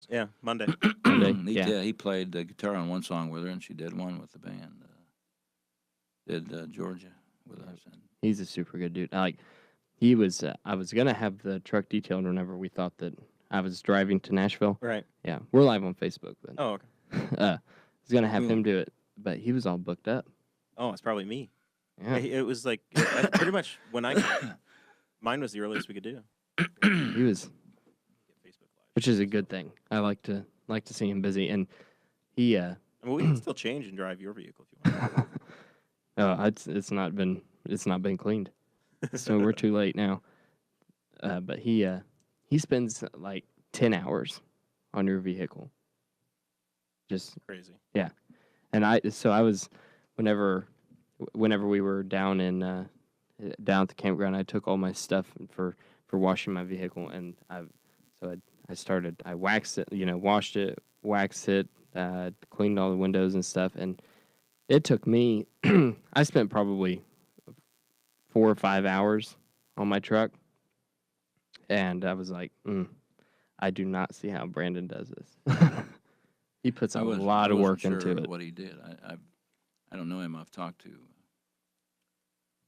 Yeah, Monday. Monday. He played the guitar on one song with her, and she did one with the band. Did Georgia with us. And He's a super good dude. He was. I was gonna have the truck detailed whenever we thought that I was driving to Nashville. Right. Yeah, we're live on Facebook. But, Oh, okay. I was gonna have him do it, but he was all booked up. Oh, it's probably me. Yeah. It was like pretty much when mine was the earliest we could do. He was, which is a good thing. I like to see him busy, and he. I mean, we can still change and drive your vehicle if you want. Oh, it's not been cleaned, so we're too late now. But he spends like 10 hours on your vehicle. Just crazy. Yeah, and I was whenever we were down at the campground, I took all my stuff for washing my vehicle, and I waxed it, washed it, waxed it, cleaned all the windows and stuff, and it took me, I spent probably 4 or 5 hours on my truck, and I was like, I do not see how Brandon does this. He puts a lot of work into it. What he did, I don't know him. I've talked to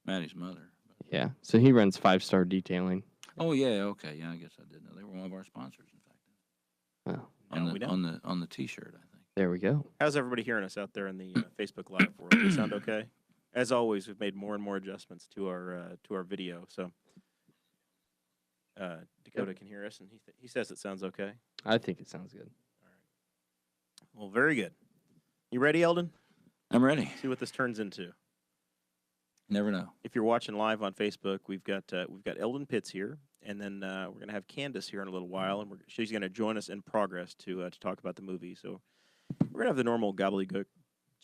Maddie's mother. Yeah, so he runs 5-star detailing. Oh yeah, okay, yeah, I guess I did know. They were one of our sponsors, in fact. Oh, on the T-shirt, I think. There we go. How's everybody hearing us out there in the Facebook Live world? Does it sound okay? As always, we've made more and more adjustments to our video. So Dakota can hear us, and he says it sounds okay. I think it sounds good. All right. Well, very good. You ready, Eldon? I'm ready. See what this turns into. Never know. If you're watching live on Facebook, we've got Eldon Pitts here, and then we're gonna have Kandice here in a little while, and she's gonna join us in progress to talk about the movie. So we're gonna have the normal gobbledygook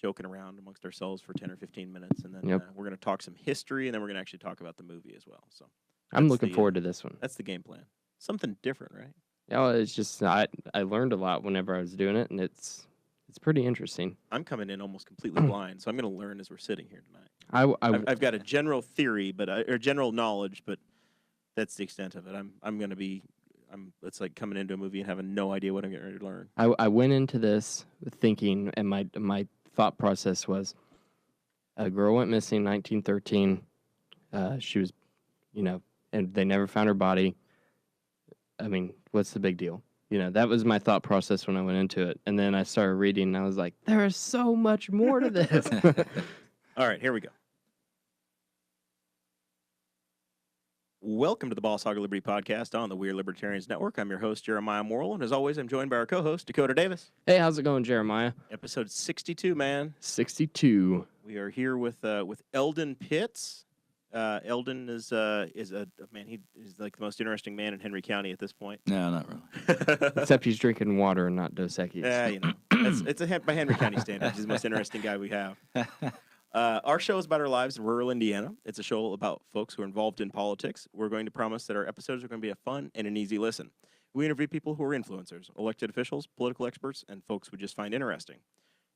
joking around amongst ourselves for 10 or 15 minutes, and then we're gonna talk some history, and then we're gonna actually talk about the movie as well. So I'm looking forward to this one. That's the game plan. Something different, right? Yeah, it's just I learned a lot whenever I was doing it, and it's pretty interesting. I'm coming in almost completely blind, so I'm going to learn as we're sitting here tonight. I've got a general theory, or general knowledge, but that's the extent of it. I'm going to be. It's like coming into a movie and having no idea what I'm getting ready to learn. I went into this thinking, and my thought process was, a girl went missing in 1913. She was, and they never found her body. I mean, what's the big deal? That was my thought process when I went into it. And then I started reading, and I was like, there is so much more to this. All right, here we go. Welcome to the Boss Hog of Liberty podcast on the Weird Libertarians Network. I'm your host, Jeremiah Morrell, and as always, I'm joined by our co-host, Dakota Davis. Hey, how's it going, Jeremiah? Episode 62, man. 62. We are here with Eldon Pitts. Eldon is a man. He's like the most interesting man in Henry County at this point. No, not really. Except he's drinking water and not Dos Equis. Yeah, it's by Henry County standards. He's the most interesting guy we have. Our show is about our lives in rural Indiana. It's a show about folks who are involved in politics. We're going to promise that our episodes are going to be a fun and an easy listen. We interview people who are influencers, elected officials, political experts, and folks we just find interesting.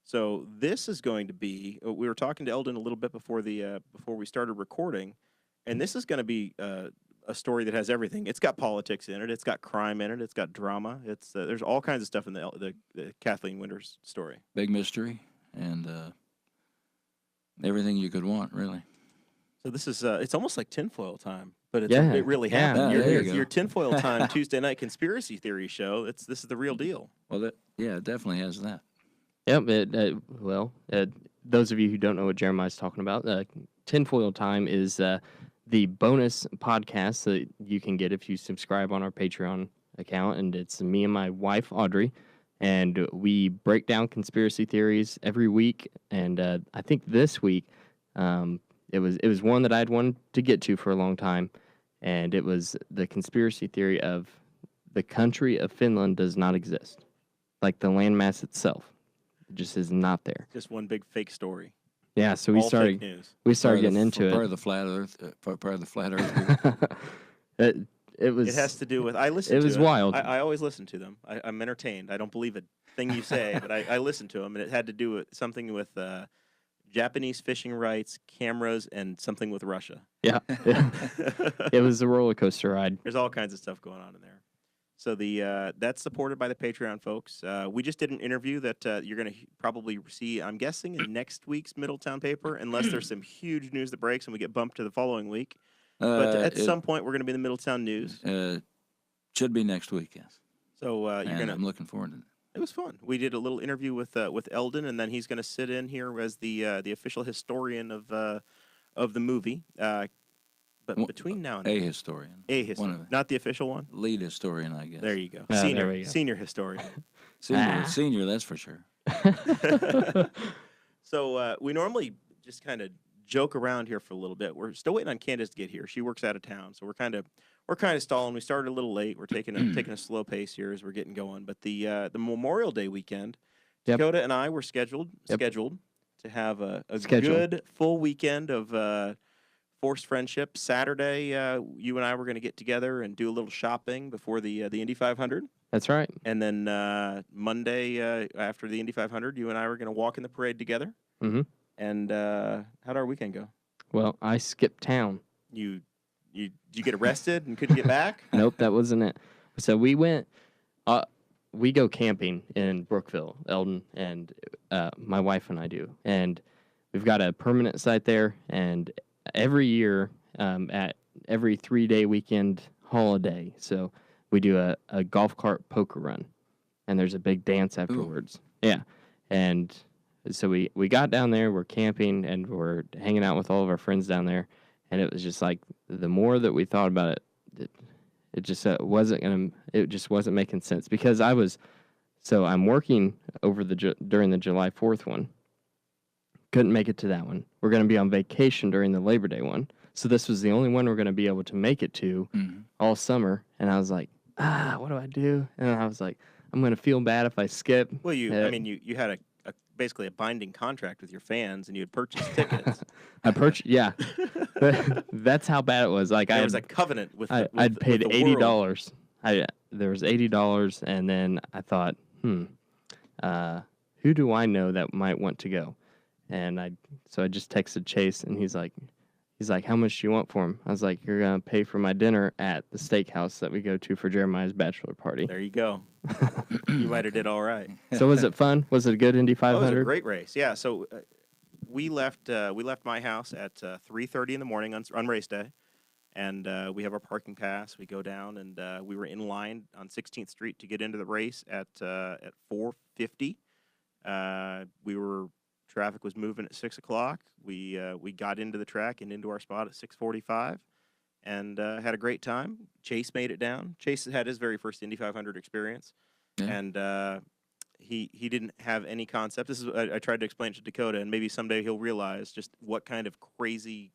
So this is going to be. We were talking to Eldon a little bit before we started recording, and this is going to be a story that has everything. It's got politics in it. It's got crime in it. It's got drama. It's there's all kinds of stuff in the Katherine Winters story. Big mystery and everything you could want, really. So this is it's almost like tinfoil time, but it really happened. Your tinfoil time Tuesday night conspiracy theory show. This is the real deal. Well, it definitely has that. Yep. Those of you who don't know what Jeremiah's talking about, Tinfoil Time is the bonus podcast that you can get if you subscribe on our Patreon account, and it's me and my wife, Audrey, and we break down conspiracy theories every week, and I think this week it was one that I'd wanted to get to for a long time, and it was the conspiracy theory of the country of Finland does not exist, like the landmass itself. Just is not there. Just one big fake story. Yeah, so we started getting into it. Part of the flat Earth. It was. It has to do with. I listen. It was wild. I always listen to them. I'm entertained. I don't believe a thing you say, but I listen to them, and it had to do with something with Japanese fishing rights, cameras, and something with Russia. Yeah. It was a roller coaster ride. There's all kinds of stuff going on in there. So that's supported by the Patreon folks. We just did an interview that you're going to probably see, I'm guessing, in next week's Middletown paper, unless there's some huge news that breaks and we get bumped to the following week. But at some point, we're going to be in the Middletown news. Should be next week, yes. So I'm looking forward to it. It was fun. We did a little interview with Eldon, and then he's going to sit in here as the official historian of the movie. But between now and a historian, not the official one. Lead historian, I guess. There you go. There we go. Senior historian. Senior, that's for sure. So we normally just kind of joke around here for a little bit. We're still waiting on Kandice to get here. She works out of town, so we're kind of stalling. We started a little late. We're taking a slow pace here as we're getting going. But the Memorial Day weekend, Dakota and I were scheduled to have a good full weekend of forced friendship. Saturday, you and I were going to get together and do a little shopping before the Indy 500. That's right. And then Monday, after the Indy 500, you and I were going to walk in the parade together. Mm-hmm. And how'd our weekend go? Well, I skipped town. Did you get arrested and couldn't get back? Nope, that wasn't it. So we went. We go camping in Brookville, Eldon, and my wife and I do. And we've got a permanent site there, and every year at every 3-day weekend holiday, so we do a golf cart poker run, and there's a big dance afterwards. Ooh. Yeah, and so we got down there, we're camping, and we're hanging out with all of our friends down there, and it was just like the more that we thought about it, it just wasn't making sense because I'm working over during the July 4th one. Couldn't make it to that one. We're going to be on vacation during the Labor Day one. So this was the only one we're going to be able to make it to all summer. And I was like, what do I do? And I was like, I'm going to feel bad if I skip. Well, you had basically a binding contract with your fans, and you had purchased tickets. Yeah. That's how bad it was. Like there was a covenant with I'd paid with the $80. There was $80, and then I thought, who do I know that might want to go? And I just texted Chase, and he's like, how much do you want for him? I was like, you're gonna pay for my dinner at the steakhouse that we go to for Jeremiah's bachelor party. There you go. You might have did all right. So was it fun? Was it a good Indy 500? It was a great race. Yeah. So we left my house at 3:30 in the morning on race day, and we have our parking pass. We go down, and we were in line on 16th Street to get into the race at 4:50. Traffic was moving at 6 o'clock. We got into the track and into our spot at 6:45, and had a great time. Chase made it down. Chase had his very first Indy 500 experience, and he didn't have any concept. This is I tried to explain it to Dakota, and maybe someday he'll realize just what kind of crazy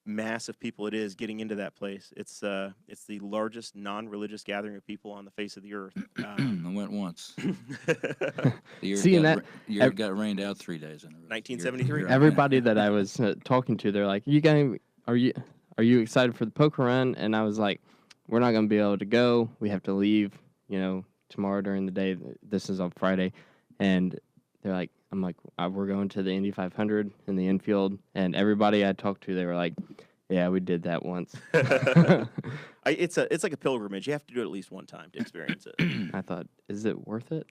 mass of people it is getting into that place. It's the largest non-religious gathering of people on the face of the earth. I went once. The year got rained out 3 days in a row. 1973. Everybody that I was talking to, they're like, are you excited for the poker run? And I was like, we're not going to be able to go. We have to leave, tomorrow during the day. This is on Friday. And they're like, I'm like, we're going to the Indy 500 in the infield. And everybody I talked to, they were like, yeah, we did that once. It's like a pilgrimage. You have to do it at least one time to experience it. I thought, is it worth it?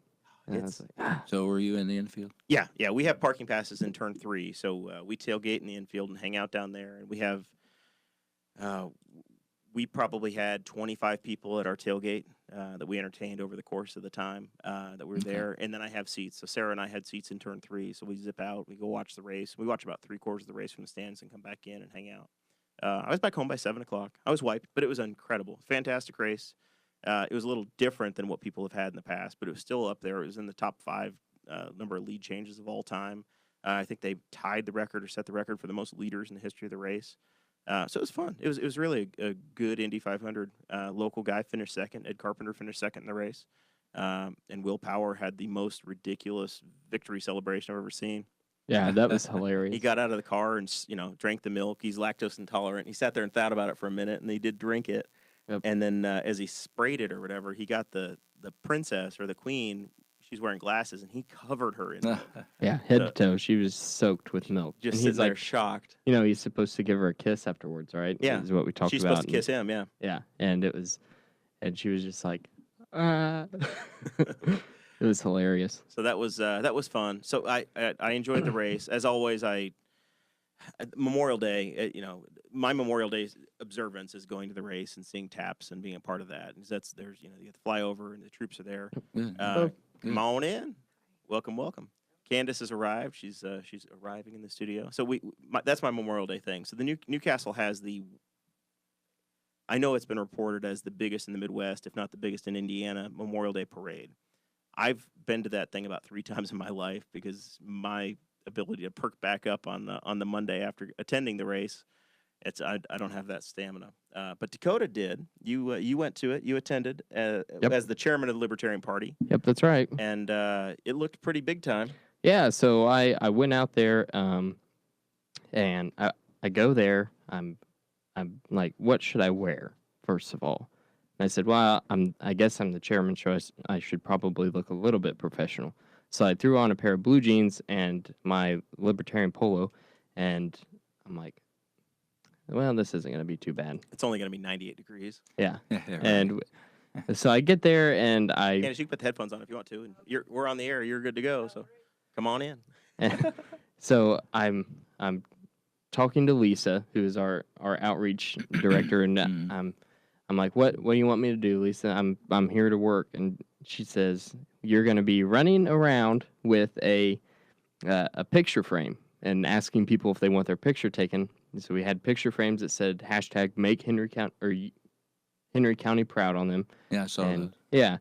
So were you in the infield? Yeah. We have parking passes in turn 3. So we tailgate in the infield and hang out down there. And we have, we probably had 25 people at our tailgate that we entertained over the course of the time that we were there. And then I have seats. So Sarah and I had seats in turn 3. So we zip out. We go watch the race. We watch about 3/4 of the race from the stands and come back in and hang out. I was back home by 7 o'clock. I was wiped, but it was incredible. Fantastic race. It was a little different than what people have had in the past, but it was still up there. It was in the top 5 number of lead changes of all time. I think they tied the record or set the record for the most leaders in the history of the race. So it was fun. It was really a good Indy 500. Local guy finished second. Ed Carpenter finished second in the race. And Will Power had the most ridiculous victory celebration I've ever seen. Yeah, that was hilarious. He got out of the car and drank the milk. He's lactose intolerant. He sat there and thought about it for a minute, and he did drink it. Yep. And then as he sprayed it or whatever, he got the princess or the queen. She's wearing glasses, and he covered her in milk. Yeah, head to toe. She was soaked with milk. Just and he's like shocked. He's supposed to give her a kiss afterwards, right? Yeah, is what we talked about. She's supposed to kiss him. Yeah. Yeah, and it and she was just like, ah. It was hilarious. So that was fun. So I enjoyed the race. As always, Memorial Day, my Memorial Day observance is going to the race and seeing taps and being a part of that. And there's you get to fly over and the troops are there. Come on in, welcome. Kandice has arrived. She's arriving in the studio. So that's my Memorial Day thing. So the Newcastle has I know it's been reported as the biggest in the Midwest, if not the biggest in Indiana, Memorial Day parade. I've been to that thing about 3 times in my life because my ability to perk back up on the Monday after attending the race, I don't have that stamina. But Dakota did. You went to it. You attended as the chairman of the Libertarian Party. Yep, that's right. And it looked pretty big time. Yeah, so I went out there, and I go there. I'm like, what should I wear first of all? And I said, well, I guess I'm the chairman, so I should probably look a little bit professional. So I threw on a pair of blue jeans and my libertarian polo, and I'm like, well, this isn't going to be too bad. It's only going to be 98 degrees. Yeah. Right. And so I get there, and Candice, you can put the headphones on if you want to. And we're on the air. You're good to go. So come on in. So I'm talking to Lisa, who is our outreach director, and I'm like, what do you want me to do, Lisa? I'm here to work. And she says, you're going to be running around with a picture frame and asking people if they want their picture taken. And so we had picture frames that said hashtag make Henry County proud on them. Yeah, I saw that. Yeah.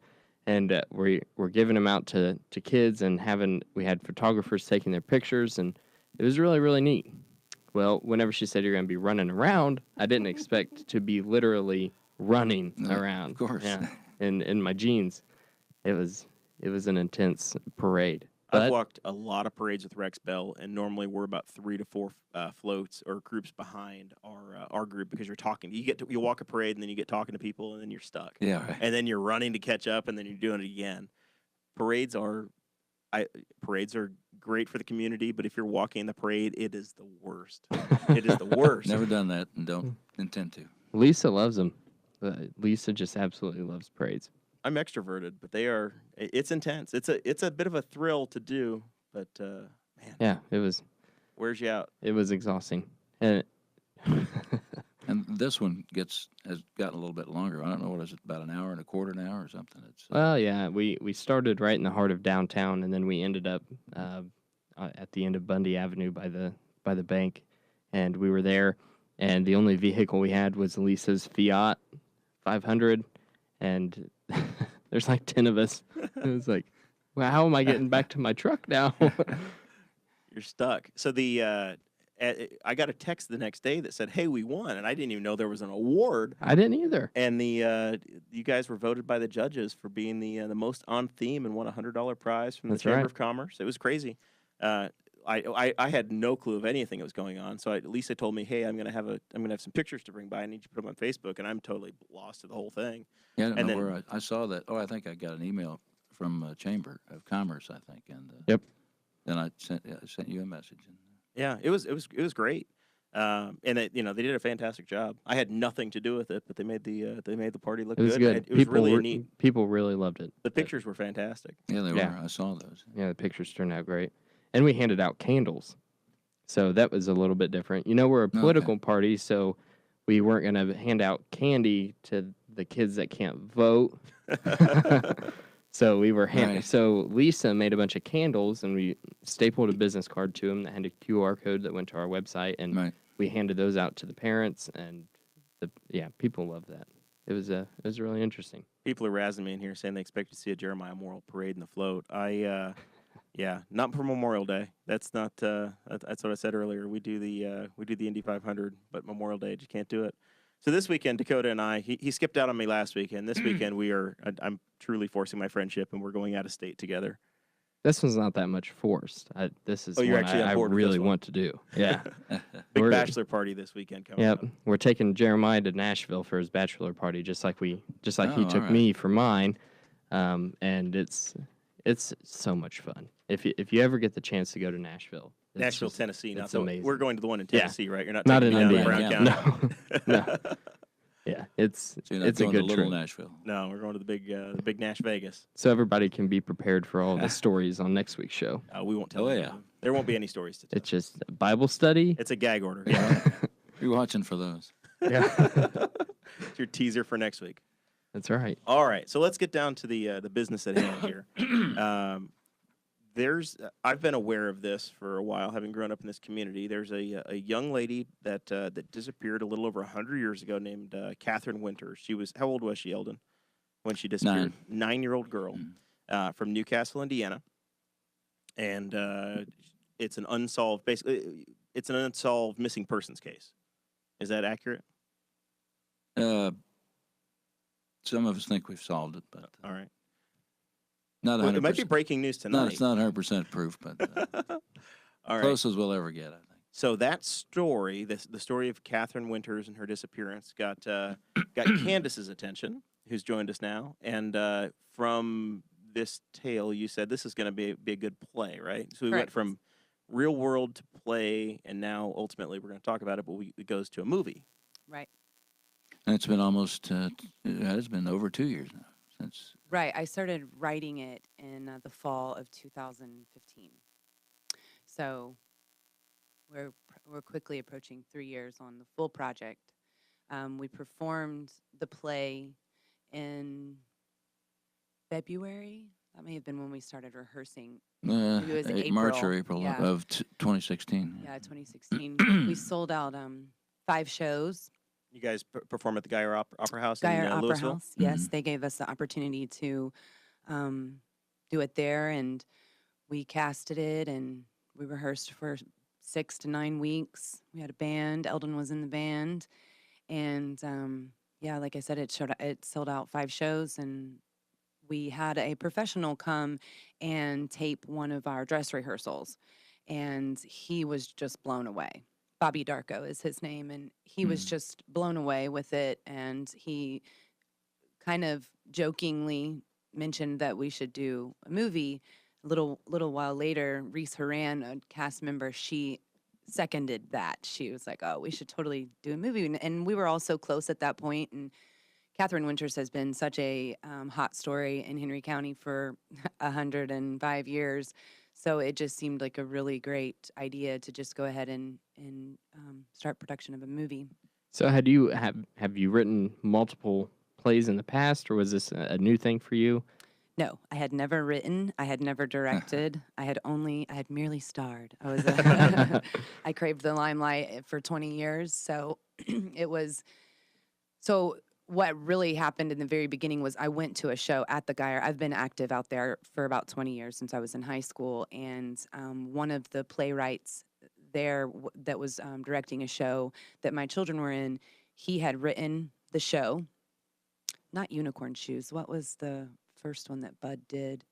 And we're giving them out to kids, and we had photographers taking their pictures, and it was really, really neat. Well, whenever she said you're going to be running around, I didn't expect to be literally running around. Of course. Yeah. In my jeans. It was an intense parade. I've walked a lot of parades with Rex Bell, and normally we're about 3 to 4 floats or groups behind our group because you're talking. You walk a parade, and then you get talking to people, and then you're stuck. Yeah, right. And then you're running to catch up, and then you're doing it again. Parades are great for the community, but if you're walking in the parade, it is the worst. It is the worst. Never done that and don't intend to. Lisa loves them. Lisa just absolutely loves parades. I'm extroverted, but it's intense. It's a bit of a thrill to do, but man. Yeah, it was. Wears you out. It was exhausting. And And this one has gotten a little bit longer. I don't know, what is it, about an hour and a quarter now or something? Well, yeah, we started right in the heart of downtown, and then we ended up at the end of Bundy Avenue by the bank, and we were there, and the only vehicle we had was Lisa's Fiat 500, and there's like 10 of us. It was like, well, how am I getting back to my truck now? You're stuck. So I got a text the next day that said, "Hey, we won," and I didn't even know there was an award. I didn't either. And you guys were voted by the judges for being the most on theme and won a $100 prize from the Chamber of Commerce. It was crazy. I had no clue of anything that was going on. So Lisa told me, "Hey, I'm gonna have some pictures to bring by. I need you to put them on Facebook," and I'm totally lost to the whole thing. Yeah, I don't know where I saw that. Oh, I think I got an email from Chamber of Commerce, I think, and yep. Then I sent you a message. Yeah, it was great, and they did a fantastic job. I had nothing to do with it, but they made the party look good. It was good. It was really neat. People really loved it. The pictures were fantastic. Yeah, they were. I saw those. Yeah, the pictures turned out great, and we handed out candles, so that was a little bit different. We're a political party, so we weren't going to hand out candy to the kids that can't vote. So we were So Lisa made a bunch of candles, and we stapled a business card to them that had a QR code that went to our website, and we handed those out to the parents, and people loved that. It was really interesting. People are razzing me in here saying they expect to see a Jeremiah Morrell parade in the float. Not for Memorial Day. That's not. That's what I said earlier. We do the Indy 500, but Memorial Day, you can't do it. So this weekend, Dakota and I, he skipped out on me last weekend. This weekend, I'm truly forcing my friendship, and we're going out of state together. This one's not that much forced. This is you're one actually I really want to do. Yeah. Big bachelor party this weekend coming up. Yep. We're taking Jeremiah to Nashville for his bachelor party, just like he took me for mine. And it's so much fun. If you ever get the chance to go to Nashville. Tennessee. It's amazing. We're going to the one in Tennessee, right? You're not in taking me down to Indiana. Brown County. No. Yeah, it's So you're not it's a going to good Little trip. Nashville. No, we're going to the big Nash Vegas. So everybody can be prepared for all the stories on next week's show. We won't tell Oh, any yeah. of them. There won't be any stories to tell. It's just a Bible study. It's a gag order. Yeah. You're watching for those. Yeah, It's your teaser for next week. that's right. All right, so let's get down to the business at hand here. I've been aware of this for a while, having grown up in this community. There's a young lady that disappeared a little over 100 years ago named Katherine Winters. How old was she, Eldon, when she disappeared? 9-year-old girl from Newcastle, Indiana, and it's an unsolved missing persons case. Is that accurate? Some of us think we've solved it, but All right. not 100%. Well, it might be breaking news tonight. No, it's not 100% proof, but All right. close as we'll ever get, I think. So that story, the story of Katherine Winters and her disappearance, got Kandice's attention, who's joined us now. And from this tale, you said this is going to be a good play, right? So we went Correct. from real world to play, and now ultimately we're going to talk about it, but it goes to a movie. Right. And it's been almost, it's been over 2 years now since. Right. I started writing it in the fall of 2015. So we're quickly approaching 3 years on the full project. We performed the play in February. That may have been when we started rehearsing. Maybe it was March or April. April Yeah. of 2016. Yeah, 2016. We sold out 5 shows. You guys perform at the Geyer Opera House Geyer in Opera Louisville? House. Yes, they gave us the opportunity to do it there, and we casted it, and we rehearsed for 6 to 9 weeks. We had a band. Eldon was in the band, and yeah, like I said, it sold out 5 shows, and we had a professional come and tape one of our dress rehearsals, and he was just blown away. Bobby Darko is his name, and he was just blown away with it, and he kind of jokingly mentioned that we should do a movie. A little while later, Reese Horan, a cast member, she seconded that. She was like, "Oh, we should totally do a movie," and we were all so close at that point. And Katherine Winters has been such a hot story in Henry County for 105 years. So it just seemed like a really great idea to just go ahead and start production of a movie. So have you written multiple plays in the past, or was this a new thing for you? No, I had never written. I had never directed. I had merely starred. I craved the limelight for 20 years. So it was, so what really happened in the very beginning was I went to a show at the Geyer. I've been active out there for about 20 years since I was in high school. And one of the playwrights there that was directing a show that my children were in, he had written the show, not Unicorn Shoes. What was the first one that Bud did?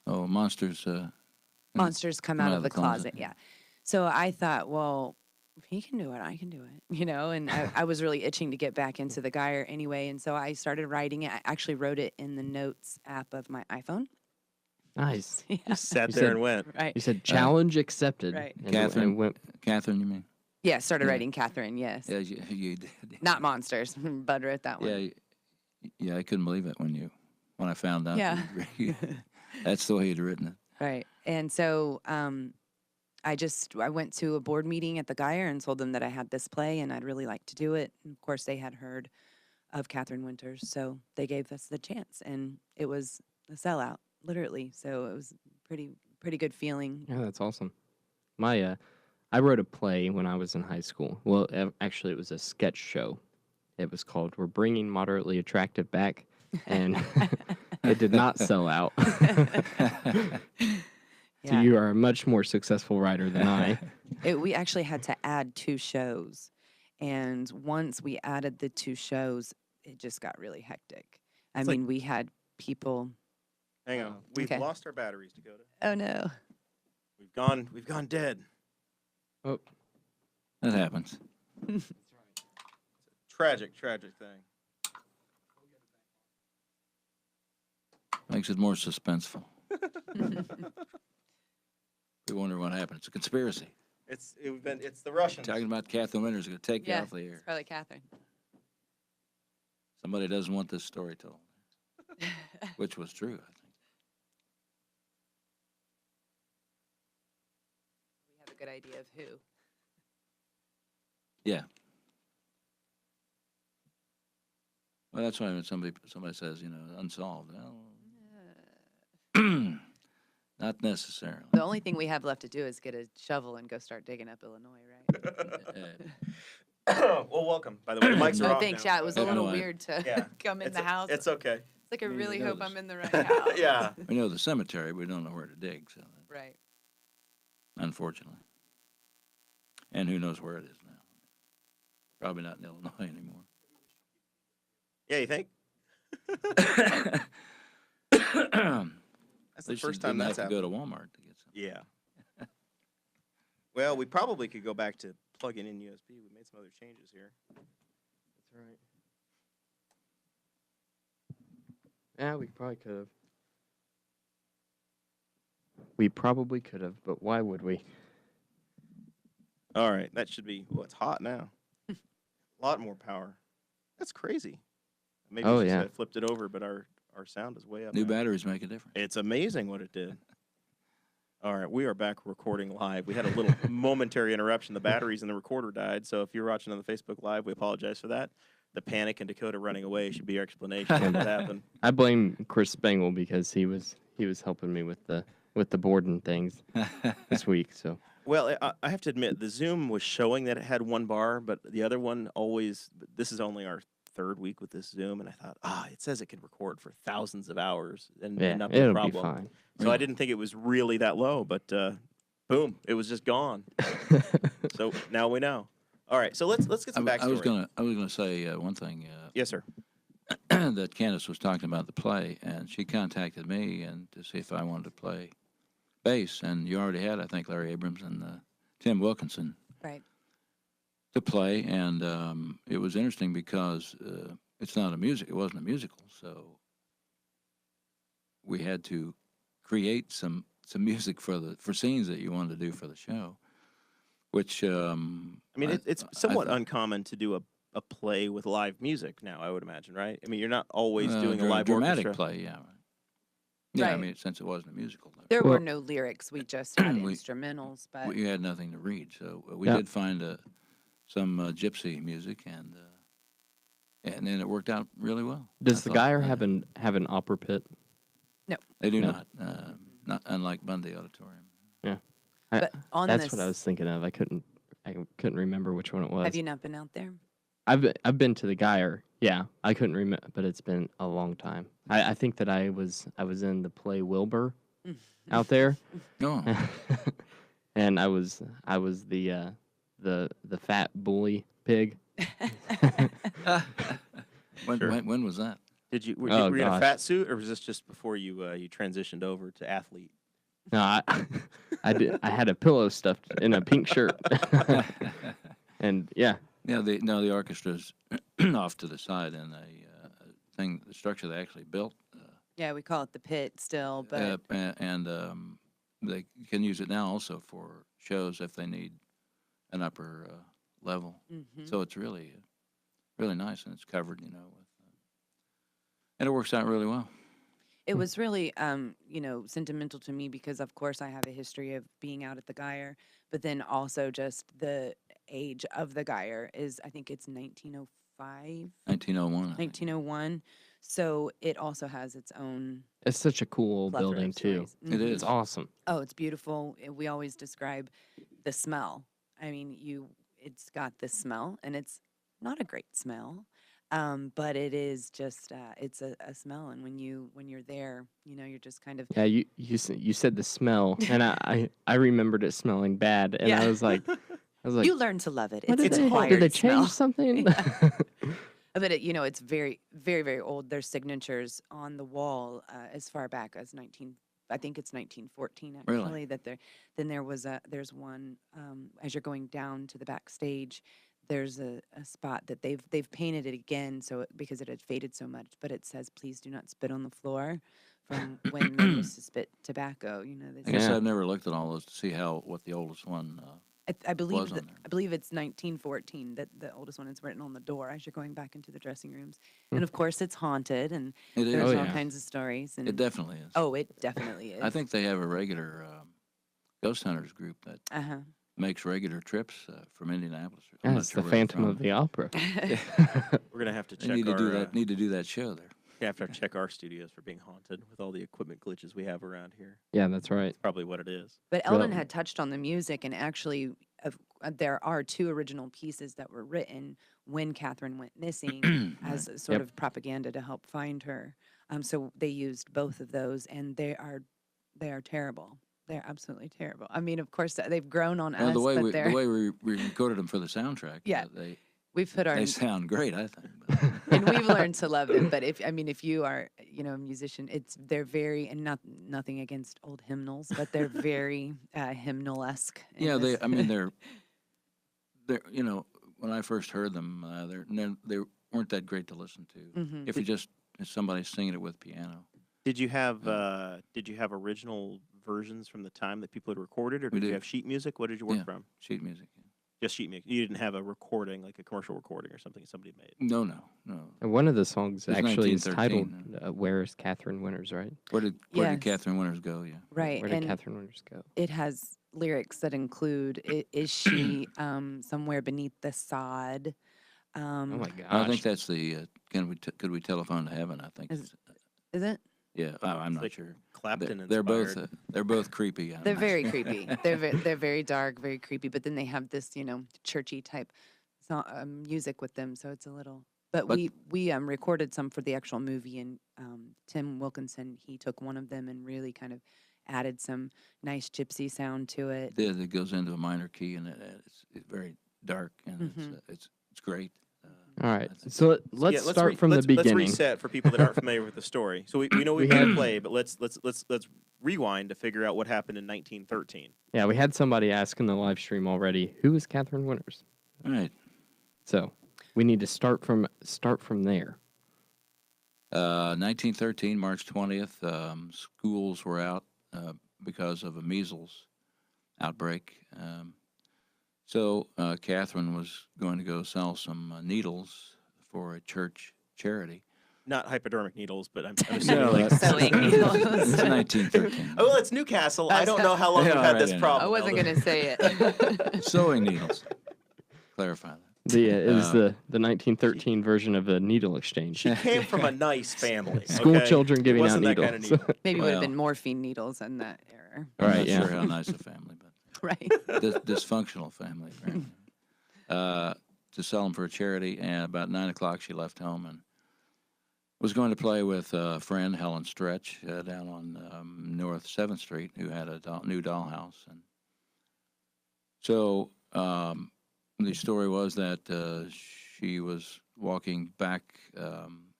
Oh, Monsters. Monsters Come Out of the Closet. Yeah. So I thought, well, if he can do it, I can do it, and I was really itching to get back into the Geyer anyway. And so I started writing it. I actually wrote it in the notes app of my iPhone. Nice. Yeah. Just sat You there said- and went. Right. You said challenge accepted. Right. And Katherine, Katherine, you mean? Yeah, started Yeah. writing Katherine, yes. Yeah, you did. Not Monsters. Bud wrote that one. Yeah, I couldn't believe it when I found out. Yeah. That's the way he'd written it. Right. And so I went to a board meeting at the Geyer and told them that I had this play and I'd really like to do it. And of course, they had heard of Katherine Winters, so they gave us the chance, and it was a sellout, literally. So it was pretty good feeling. Yeah, that's awesome. I wrote a play when I was in high school. Well, actually, it was a sketch show. It was called "We're Bringing Moderately Attractive Back," and it did not sell out. So Yeah. you are a much more successful writer than I. We actually had to add 2 shows, and once we added the 2 shows, it just got really hectic. I mean, we had people. Hang on. We've Okay. lost our batteries, Dakota. Oh no. We've gone dead. Oh, That happens. Tragic thing. Makes it more suspenseful. We wonder what happened. It's a conspiracy. It's the Russians. Talking about Katherine Winters going to take you Yeah, off the air. it's probably Katherine. Somebody doesn't want this story told, which was true, I think. We have a good idea of who. Yeah. Well, that's why when somebody says, unsolved. Well, not necessarily. The only thing we have left to do is get a shovel and go start digging up Illinois, right? Well, welcome. By the way, the mics are Oh, off thanks. now, Yeah, it was but- a little No, weird to come in the house. It's okay. It's like I I mean, really you hope notice. I'm in the right house. Yeah. We know the cemetery, we don't know where to dig, so Right. unfortunately. And who knows where it is now. Probably not in Illinois anymore. Yeah, you think? That's the At least you first time didn't that's have to happened. go to Walmart to get some. Yeah. Well, we probably could go back to plugging in USB. We made some other changes here. That's right. Yeah, we probably could have. We probably could have, but why would we? All right, that should be. Well, it's hot now. A lot more power. That's crazy. Maybe Oh, it's just yeah. I flipped it over, but our sound is way up. New now. batteries make a difference. It's amazing what it did. All right, we are back recording live. We had a little momentary interruption. The batteries in the recorder died, so if you're watching on the Facebook Live, we apologize for that. The panic and Dakota running away should be your explanation of what happened. I blame Chris Spangle because he was helping me with the board and things this week. So Well, I have to admit, the Zoom was showing that it had one bar, but the other one always, this is only our third week with this Zoom, and I thought, it says it could record for thousands of hours and yeah, not be a it'll problem. be fine. So I didn't think it was really that low, but boom, it was just gone. So now we know. All right, so let's get some backstory. I was gonna say one thing. Yes, sir. That Kandice was talking about the play, and she contacted me and to see if I wanted to play bass. And you already had, I think, Larry Abrams and Tim Wilkinson Right. to play, and it was interesting because it's not a music. It wasn't a musical, so we had to create some music for scenes that you wanted to do for the show, which I mean, it's somewhat uncommon to do a play with live music now, I would imagine, right? I mean, you're not always doing a live dramatic orchestra. play, yeah. Right. Yeah, I Right. mean, since it wasn't a musical, There Well- were no lyrics. We just had We- instrumentals, but we had nothing to read, so we Yeah. did find some gypsy music, and then it worked out really well. Does I the thought, Geyer have an opera pit? They do No. not unlike Bundy Auditorium. but on That's this, what I was thinking of. I couldn't remember which one it was. have you not been out there? I've been to the Geyer. Yeah, I couldn't remember, but it's been a long time. I think that I was in the play Wilbur out there, Oh, and I was the fat bully pig. when was that? Did you were Oh, you in a gosh. fat suit, or was this just before you you transitioned over to athlete? No, I did. I had a pillow stuffed in a pink shirt, and yeah, Yeah, the orchestra's off to the side, and the structure they actually built. Yeah, we call it the pit still, but And they can use it now also for shows if they need an upper level. mhm. So it's really nice, and it's covered, with, and it works out really well. It was really, sentimental to me because, of course, I have a history of being out at the Geyer, but then also just the age of the Geyer is, I think it's 1905, 1901. I think. 1901. So it also has its own it's such a cool old plethora building of too. stories. It Mhm. is. It's awesome. Oh, it's beautiful. We always describe the smell. I mean, it's got this smell, and it's not a great smell, but it is just it's a smell. And when you're there, you're just kind of Yeah, you said the smell, and I remembered it smelling bad, and Yeah. I was like, you learn to love it. what It's did an they acquired did they smell. change something? But it's very, very, very old. There's signatures on the wall as far back as I think it's 1914 actually. Really? There's one as you're going down to the backstage. There's a spot that they've painted it again because it had faded so much, but it says please do not spit on the floor from when they used to spit tobacco. They I guess Yeah. I've never looked at all those to see what the oldest one. I believe was on that, there. I believe it's 1914 that the oldest one is written on the door as you're going back into the dressing rooms. Hmm. And of course, it's haunted, and It is. there's Oh, all yeah. kinds of stories. And It definitely is. oh, it definitely is. I think they have a regular ghost hunters group that Uh-huh. makes regular trips from Indianapolis. Yeah, I'm it's not the sure where they're Phantom of from. the Opera. We're gonna have to They check need to our do that. Need to do that show there. we have to check our studios for being haunted with all the equipment glitches we have around here. Yeah, that's right. That's probably what it is. But Eldon Well- had touched on the music, and actually, there are 2 original pieces that were written when Katherine went missing as a sort Yep. of propaganda to help find her. So they used both of those, and they are terrible. They're absolutely terrible. I mean, of course, they've grown on Well, us, the way but we they're recorded them for the soundtrack, Yeah. they we've put our they sound great. I think. But and we've learned to love them. But if you are a musician, they're very, and nothing against old hymnals, but they're very hymnal-esque. in yeah, this. I mean, they're when I first heard them, they weren't that great to listen to. Mhm. If somebody's singing it with piano. Did you have original versions from the time that people had recorded, or We did you did. have sheet music? What did you work Yeah. from? Sheet music. Just sheet music. You didn't have a recording, like a commercial recording or something somebody made. No. And one of the songs It's actually is titled 1913, "Where is Katherine Winters?" Right? Where did Yes. Katherine Winters go? Yeah. Right, Where did and Katherine Winters go? it has lyrics that include, Is she somewhere beneath the sod?" Oh my gosh! I think that's the could we telephone to heaven? I think. Is it? Yeah, I'm not like sure. Clapton They're both inspired. they're both creepy. They're very creepy. They're very dark, very creepy. But then they have this, churchy type music with them, so it's a little. But we recorded some for the actual movie, and Tim Wilkinson, he took one of them and really kind of added some nice gypsy sound to it. It goes into a minor key, and it's very dark, and it's great. All right, I think- so let's start from the Let's beginning. reset for people that aren't familiar with the story. So we know we've got to play, but let's rewind to figure out what happened in 1913. Yeah, we had somebody ask in the live stream already, who is Katherine Winters? All right. So we need to start from there. 1913, March 20th. Schools were out because of a measles outbreak. So Katherine was going to go sell some needles for a church charity. Not hypodermic needles, but I'm No, assuming like. that's- Sewing needles. It's 1913. Oh, well, it's Newcastle. I don't know how long Yeah, we've had right, this I know. problem. I wasn't Eldon. going to say it. Sewing needles. Clarify that. It was the 1913 version of a needle exchange. She came from a nice family. School okay? children It giving out wasn't that needles. kind of needle. Maybe it would have Well. been morphine needles in that era. I'm Right, not yeah. sure how nice a family, but Right. dysfunctional family, apparently. To sell them for a charity, and about 9 o'clock she left home and was going to play with a friend, Helen Stretch, down on North 7th Street, who had a new dollhouse. And so the story was that she was walking back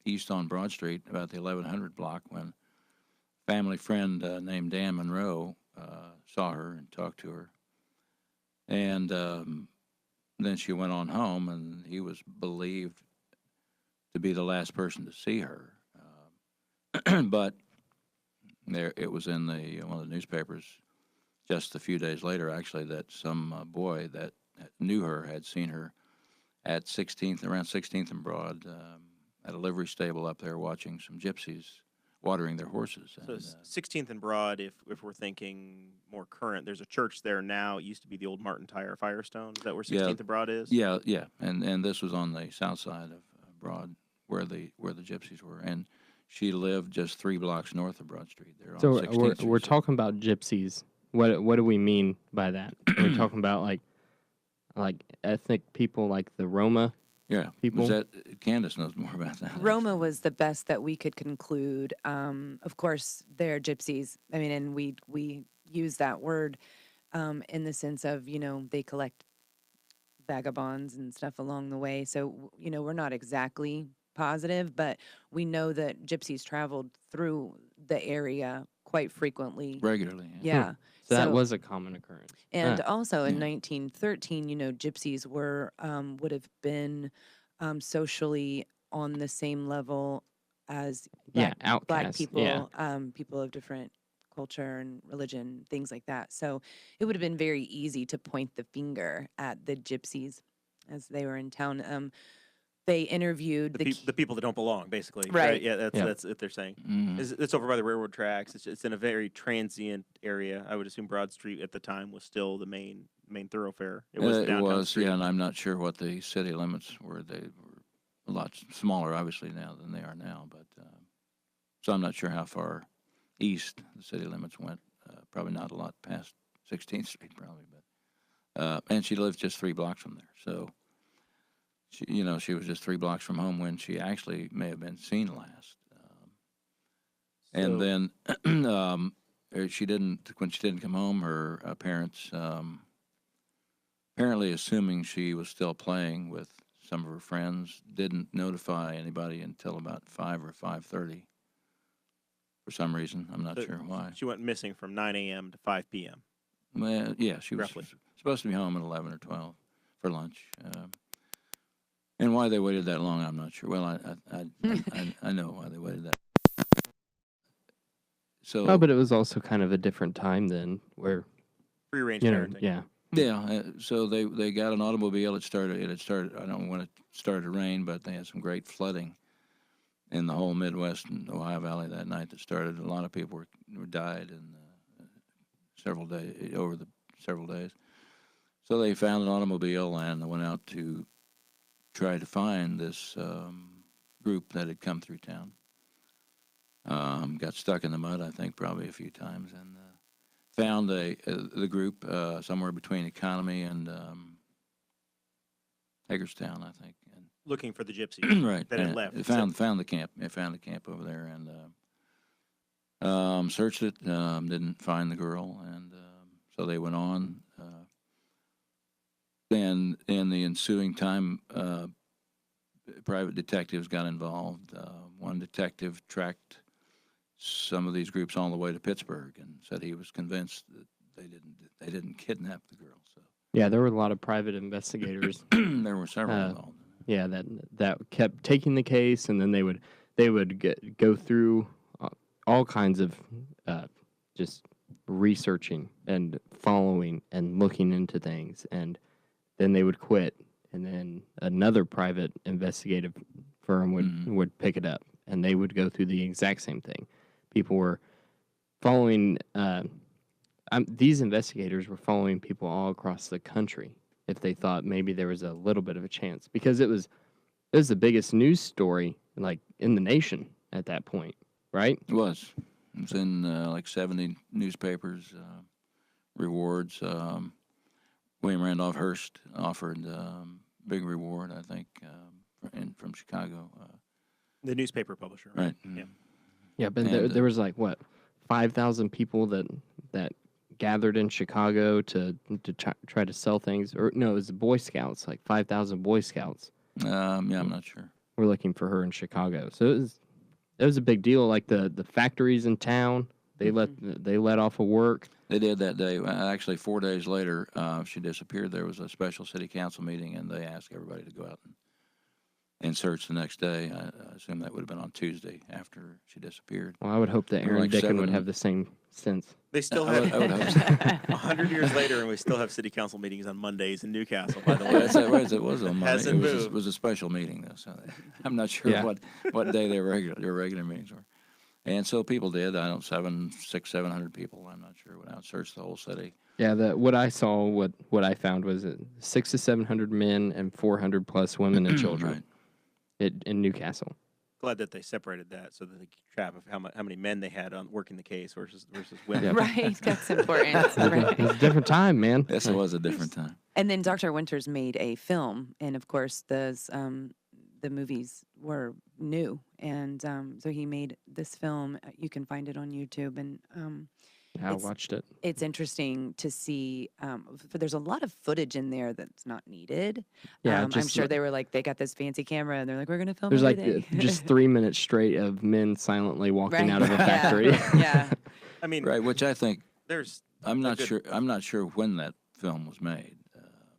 east on Broad Street, about the 1100 block, when a family friend named Dan Monroe saw her and talked to her. And then she went on home, and he was believed to be the last person to see her. But it was in one of the newspapers just a few days later, actually, that some boy that knew her had seen her at around 16th and Broad, at a livery stable up there, watching some gypsies watering their horses. So And, 16th and Broad, if we're thinking more current, there's a church there now. It used to be the old Martin Tire Firestone. Is that where 16th and Broad is? yeah, and this was on the south side of Broad, where the gypsies were, and she lived just 3 blocks north of Broad Street. There So on 16th Street. we're talking about gypsies. What do we mean by that? Are we talking about like ethnic people, like the Roma? Yeah, people? Kandice knows more about that. Roma was the best that we could conclude. Of course, they're gypsies. I mean, and we use that word in the sense of, they collect vagabonds and stuff along the way. So, we're not exactly positive, but we know that gypsies traveled through the area quite frequently. Regularly. Yeah. So that was a common occurrence. And Ah, also in yeah. 1913, gypsies were would have been socially on the same level as black outcasts. people, Yeah. people of different culture and religion, things like that. So it would have been very easy to point the finger at the gypsies as they were in town. They interviewed the people that don't belong, basically. Right. Yeah, Yeah. that's what they're saying. Mhm. It's over by the railroad tracks. It's in a very transient area. I would assume Broad Street at the time was still the main thoroughfare. It was It downtown was, street. yeah, and I'm not sure what the city limits were. They were a lot smaller, obviously, now than they are now. But so I'm not sure how far east the city limits went. Probably not a lot past 16th Street, probably. But and she lived just 3 blocks from there, so she was just 3 blocks from home when she actually may have been seen last. And So- then when she didn't come home, her parents, apparently assuming she was still playing with some of her friends, didn't notify anybody until about 5 or 5:30. For some reason, I'm not So sure why. She went missing from 9 a.m. to 5 p.m. Well, yeah, she was Roughly. supposed to be home at 11 or 12 for lunch. And why they waited that long, I'm not sure. Well, I know why they waited that. So Oh, but it was also kind of a different time then, where Free range parenting. yeah. yeah, so they got an automobile. It had started. I don't know when it started to rain, but they had some great flooding in the whole Midwest and Ohio Valley that night. That started. A lot of people were died in several days. So they found an automobile and went out to try to find this group that had come through town. Got stuck in the mud, I think, probably a few times, and found the group somewhere between Economy and Hagerstown, I think. And Looking for the gypsies right, that had and left. they found the camp. They found the camp over there and searched it. Didn't find the girl, and so they went on. Then in the ensuing time, private detectives got involved. One detective tracked some of these groups all the way to Pittsburgh and said he was convinced that they didn't kidnap the girl. So Yeah, there were a lot of private investigators. there were several involved. Yeah, that kept taking the case, and then they would go through all kinds of just researching and following and looking into things, and then they would quit, and then another private investigative firm would pick it up, and they would go through the exact same thing. People were following. These investigators were following people all across the country if they thought maybe there was a little bit of a chance, because it was the biggest news story like in the nation at that point, right? It was in like 70 newspapers. Rewards. William Randolph Hearst offered big reward, I think, from Chicago. The newspaper publisher. Right. Yeah. Yeah, but And, there was like what 5,000 people that gathered in Chicago to try to sell things, or no, it was the Boy Scouts, like 5,000 Boy Scouts Yeah, I'm not sure. were looking for her in Chicago. So it was a big deal. Like the factories in town, they let off of work. They did that day. Actually, 4 days later, she disappeared. There was a special city council meeting, and they asked everybody to go out and search the next day. I assume that would have been on Tuesday after she disappeared. Well, I would hope that There were Aaron like Dickin would 7 have the same sense. They still I have would hope so. 100 years later, and we still have city council meetings on Mondays in Newcastle. By the way, That's right. It was on Monday. Hasn't It moved. was a special meeting, though. So I'm not sure Yeah. what day their regular meetings were. And so people did. I don't 700 people. I'm not sure. Went out and searched the whole city. Yeah, what I saw, what I found was 600 to 700 men and 400 plus women and children in Newcastle. glad that they separated that so that they keep track of how many men they had on working the case versus women. Yeah. Right, that's important. It Right. was a different time, man. Yes, it was a different time. And then Dr. Winters made a film, and of course, the movies were new, and so he made this film. You can find it on YouTube, and I It's- watched it. it's interesting to see. There's a lot of footage in there that's not needed. Yeah, I'm just sure like- they were like, they got this fancy camera, and they're like, we're gonna film There's like everything. just 3 minutes straight of men silently walking Right. out of a Yeah. factory. Yeah. I mean, Right, which I think there's I'm not good- sure. I'm not sure when that film was made.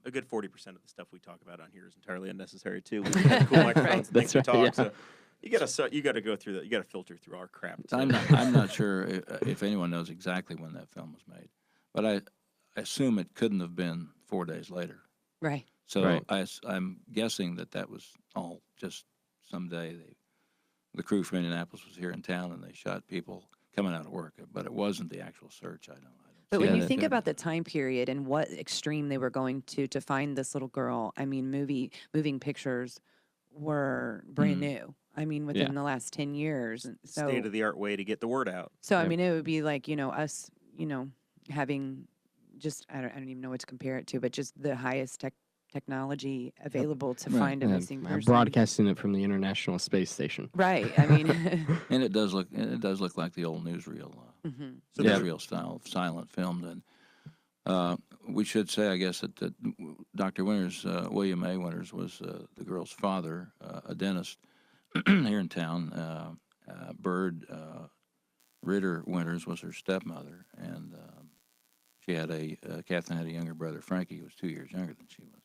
a good 40% of the stuff we talk about on here is entirely unnecessary too. We have cool microphones and things That's to right, talk. So You gotta go through that. You gotta filter through our crap. too. I'm not sure if anyone knows exactly when that film was made, but I assume it couldn't have been 4 days later. Right. So Right. I'm guessing that was all just someday the crew from Indianapolis was here in town and they shot people coming out of work, but it wasn't the actual search. I don't. But see when how you that think could about the have been. time period and what extreme they were going to find this little girl, I mean, moving pictures were brand new. I mean, within the last 10 years. And State of the art way to get the word out. So, I Yep. mean, it would be like, us, having just, I don't even know what to compare it to, but just the highest technology available to Right. find a missing person. Broadcasting it from the International Space Station. Right. I mean, And it does look like the old newsreel, mhm. So Yeah. newsreel style of silent film. And we should say, I guess, that Dr. Winters, William A. Winters, was the girl's father, a dentist here in town. Bird Ritter Winters was her stepmother, and she had Katherine had a younger brother, Frankie, who was 2 years younger than she was.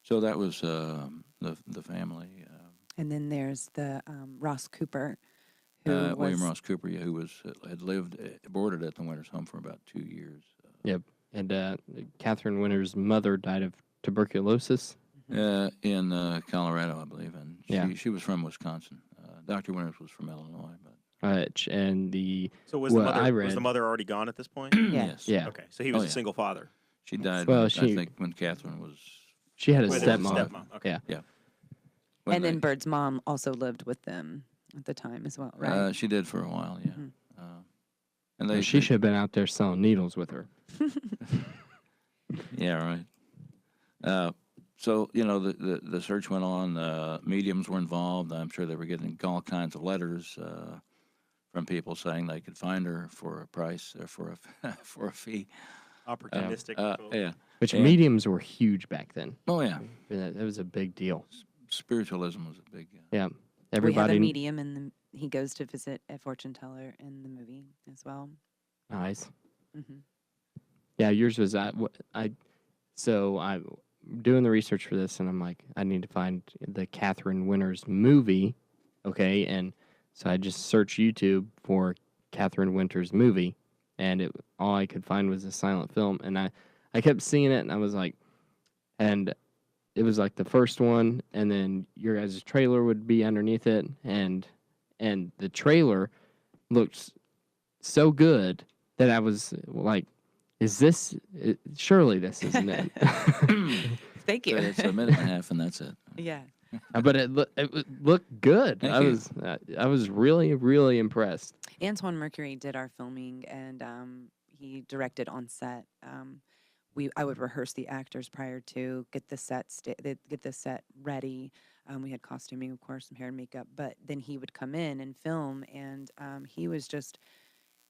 So that was the family. And then there's the Ross Cooper, who was William Ross Cooper, yeah, who had boarded at the Winters home for about 2 years. Yep. And Katherine Winters' mother died of tuberculosis. In Colorado, I believe, and she was from Wisconsin. Dr. Winters was from Illinois, but And the So was what I was the read- mother already gone at this point? Yes. Yeah. Okay, so he was Oh, a yeah. single father. she died. Well, I she- think when Katherine was. She had a With his stepmom. stepmom. Okay. Yeah. when and then they- Bird's mom also lived with them at the time as well, right? She did for a while, yeah. Mhm. And Well, she should have been out there selling needles with her. Yeah, right. So the search went on. Mediums were involved. I'm sure they were getting all kinds of letters from people saying they could find her for a price or for a fee. Opportunistic. folks. Yeah. Which And- mediums were huge back then. Oh yeah. That was a big deal. Spiritualism was a big. Yeah. We have Everybody. a medium, and he goes to visit a fortune teller in the movie as well. Nice. Hmm. Yeah, yours was so I'm doing the research for this, and I'm like, I need to find the Katherine Winters movie, okay? And so I just searched YouTube for Katherine Winters movie, and all I could find was a silent film, and I kept seeing it, and I was like, and it was like the first one, and then your guys' trailer would be underneath it, and the trailer looked so good that I was like, surely this isn't it. Thank So you. it's a minute and a half, and that's it. Yeah. But it looked good. Thank I you. was really, really impressed. Antoine Mercury did our filming, and he directed on set. I would rehearse the actors prior to get the set ready. We had costuming, of course, some hair and makeup, but then he would come in and film, and he was just.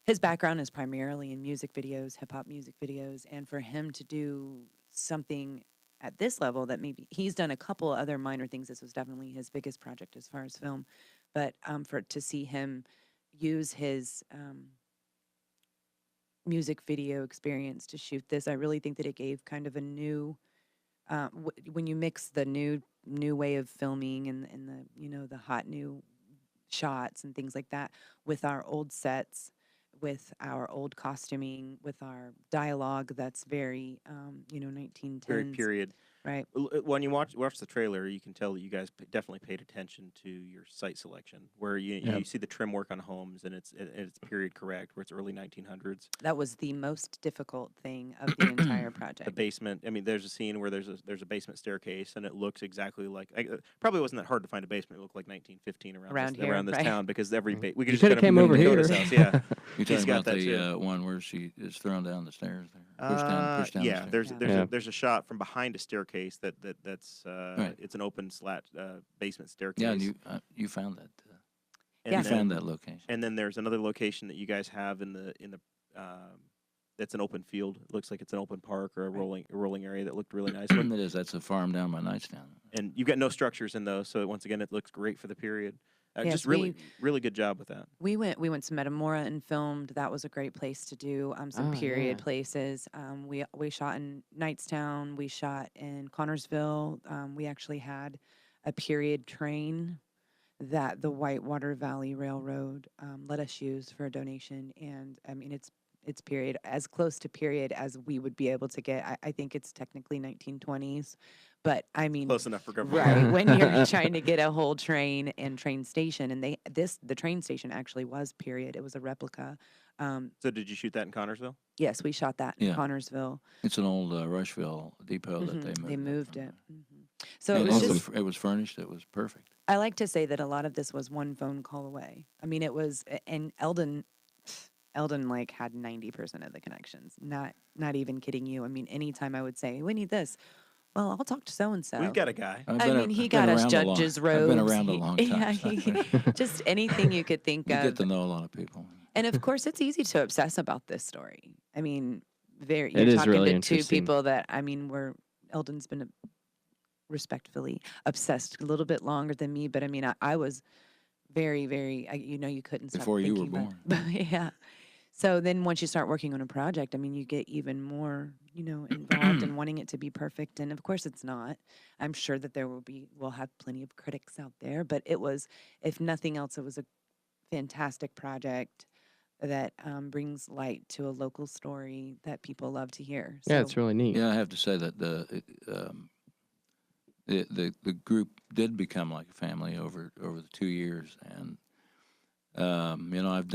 His background is primarily in music videos, hip hop music videos, and for him to do something at this level that maybe he's done a couple other minor things. This was definitely his biggest project as far as film, but to see him use his music video experience to shoot this, I really think that it gave kind of a new. When you mix the new way of filming and the hot new shots and things like that with our old sets, with our old costuming, with our dialogue that's very 1910s, Very period. right? When you watch the trailer, you can tell that you guys definitely paid attention to your site selection, where you see the trim work on homes, and it's period correct, where it's early 1900s. That was the most difficult thing of the entire project. The basement. I mean, there's a scene where there's a basement staircase, and it looks exactly like. Probably wasn't that hard to find a basement. It looked like 1915 around this right? town, because we could You just could have go to came over Dakota's here. house. Yeah. You're He's talking got about that the one where she is thrown down the stairs there. Pushed down Yeah, the stairs. Yeah. there's a shot from behind a staircase that's Right. it's an open slat basement staircase. Yeah, and you found that. And You Yeah. then- found that location. And then there's another location that you guys have in the that's an open field. It looks like it's an open park or a rolling area that looked really nice. It is. That's a farm down by Knightstown. And you've got no structures in those, so once again, it looks great for the period. Yes, Just really good job with that. We went to Metamora and filmed. That was a great place to do some Oh, period yeah. places. We shot in Knightstown. We shot in Connorsville. We actually had a period train that the Whitewater Valley Railroad let us use for a donation. And I mean, it's period, as close to period as we would be able to get. I think it's technically 1920s, but I mean, Close enough for government. right, when you're trying to get a whole train and train station, and the train station actually was period. It was a replica. So did you shoot that in Connorsville? Yes, we shot that in Yeah. Connorsville. It's an old Rushville depot that They moved from it. there. So it And was it just, it was furnished. It was perfect. I like to say that a lot of this was one phone call away. I mean, it was, and Eldon like had 90% of the connections. Not even kidding you. I mean, anytime I would say, we need this. Well, I'll talk to so and so. We've got a guy. I mean, he got us judges' robes. I've been around a long time. Yeah, just anything you could think You of. get to know a lot of people. And of course, it's easy to obsess about this story. I mean, It you're is talking really to two interesting. people that, I mean, Eldon's been respectfully obsessed a little bit longer than me, but I mean, I was very, very, you couldn't stop Before you were thinking about it. Yeah. So then once you start working on a project, I mean, you get even more, involved in wanting it to be perfect. And of course it's not. I'm sure that we'll have plenty of critics out there, but it was, if nothing else, it was a fantastic project that brings light to a local story that people love to hear. Yeah, So- it's really neat. Yeah, I have to say that the group did become like a family over the 2 years, and I've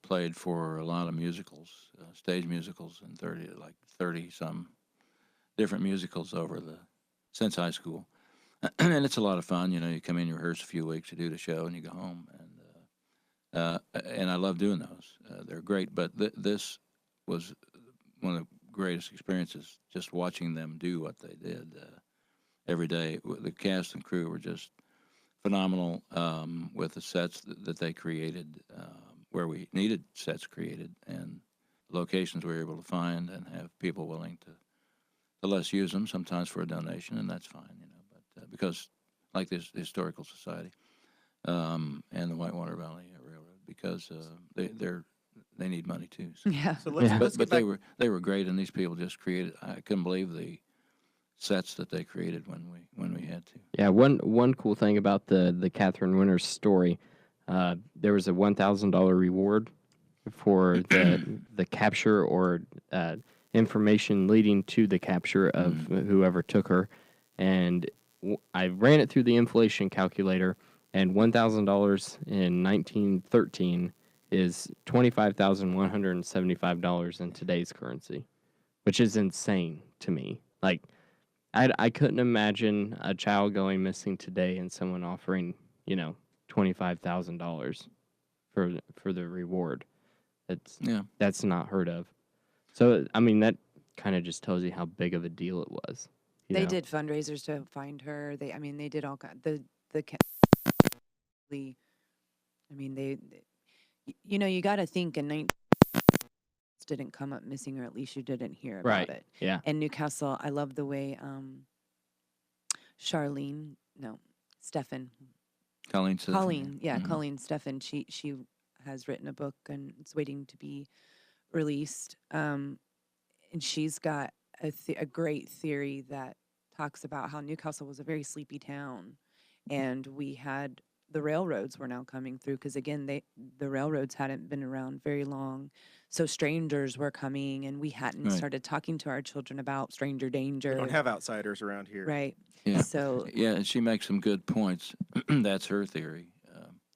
played for a lot of musicals, stage musicals, and 30 some different musicals since high school, and it's a lot of fun. You come in, you rehearse a few weeks, you do the show, and you go home, and I love doing those. They're great, but this was one of the greatest experiences, just watching them do what they did every day. The cast and crew were just phenomenal with the sets that they created, where we needed sets created, and locations we were able to find, and have people willing to let us use them, sometimes for a donation, and that's fine, but because, like this Historical Society and the Whitewater Valley Railroad, because they need money too. So. Yeah. So let's, Yeah. let's But get back. they were great, and these people just created. I couldn't believe the sets that they created when we had to. Yeah, one cool thing about the Katherine Winters story, there was a $1,000 reward for the capture or information leading to the capture of whoever took her, and I ran it through the inflation calculator, and $1,000 in 1913 is $25,175 in today's currency, which is insane to me. Like, I couldn't imagine a child going missing today and someone offering, $25,000 for the reward. That's not heard of. So I mean, that kind of just tells you how big of a deal it was. They did fundraisers to find her. They did all kinds. I mean, you got to think in 19 didn't come up missing, or at least you didn't hear about it. Yeah. And Newcastle, I love the way Colleen, yeah, Colleen Steffen, she has written a book and it's waiting to be released. And she's got a great theory that talks about how Newcastle was a very sleepy town, and the railroads were now coming through, because again, the railroads hadn't been around very long, so strangers were coming, and we hadn't started talking to our children about stranger danger. We don't have outsiders around here. Right. Yeah. So Yeah, and she makes some good points. That's her theory.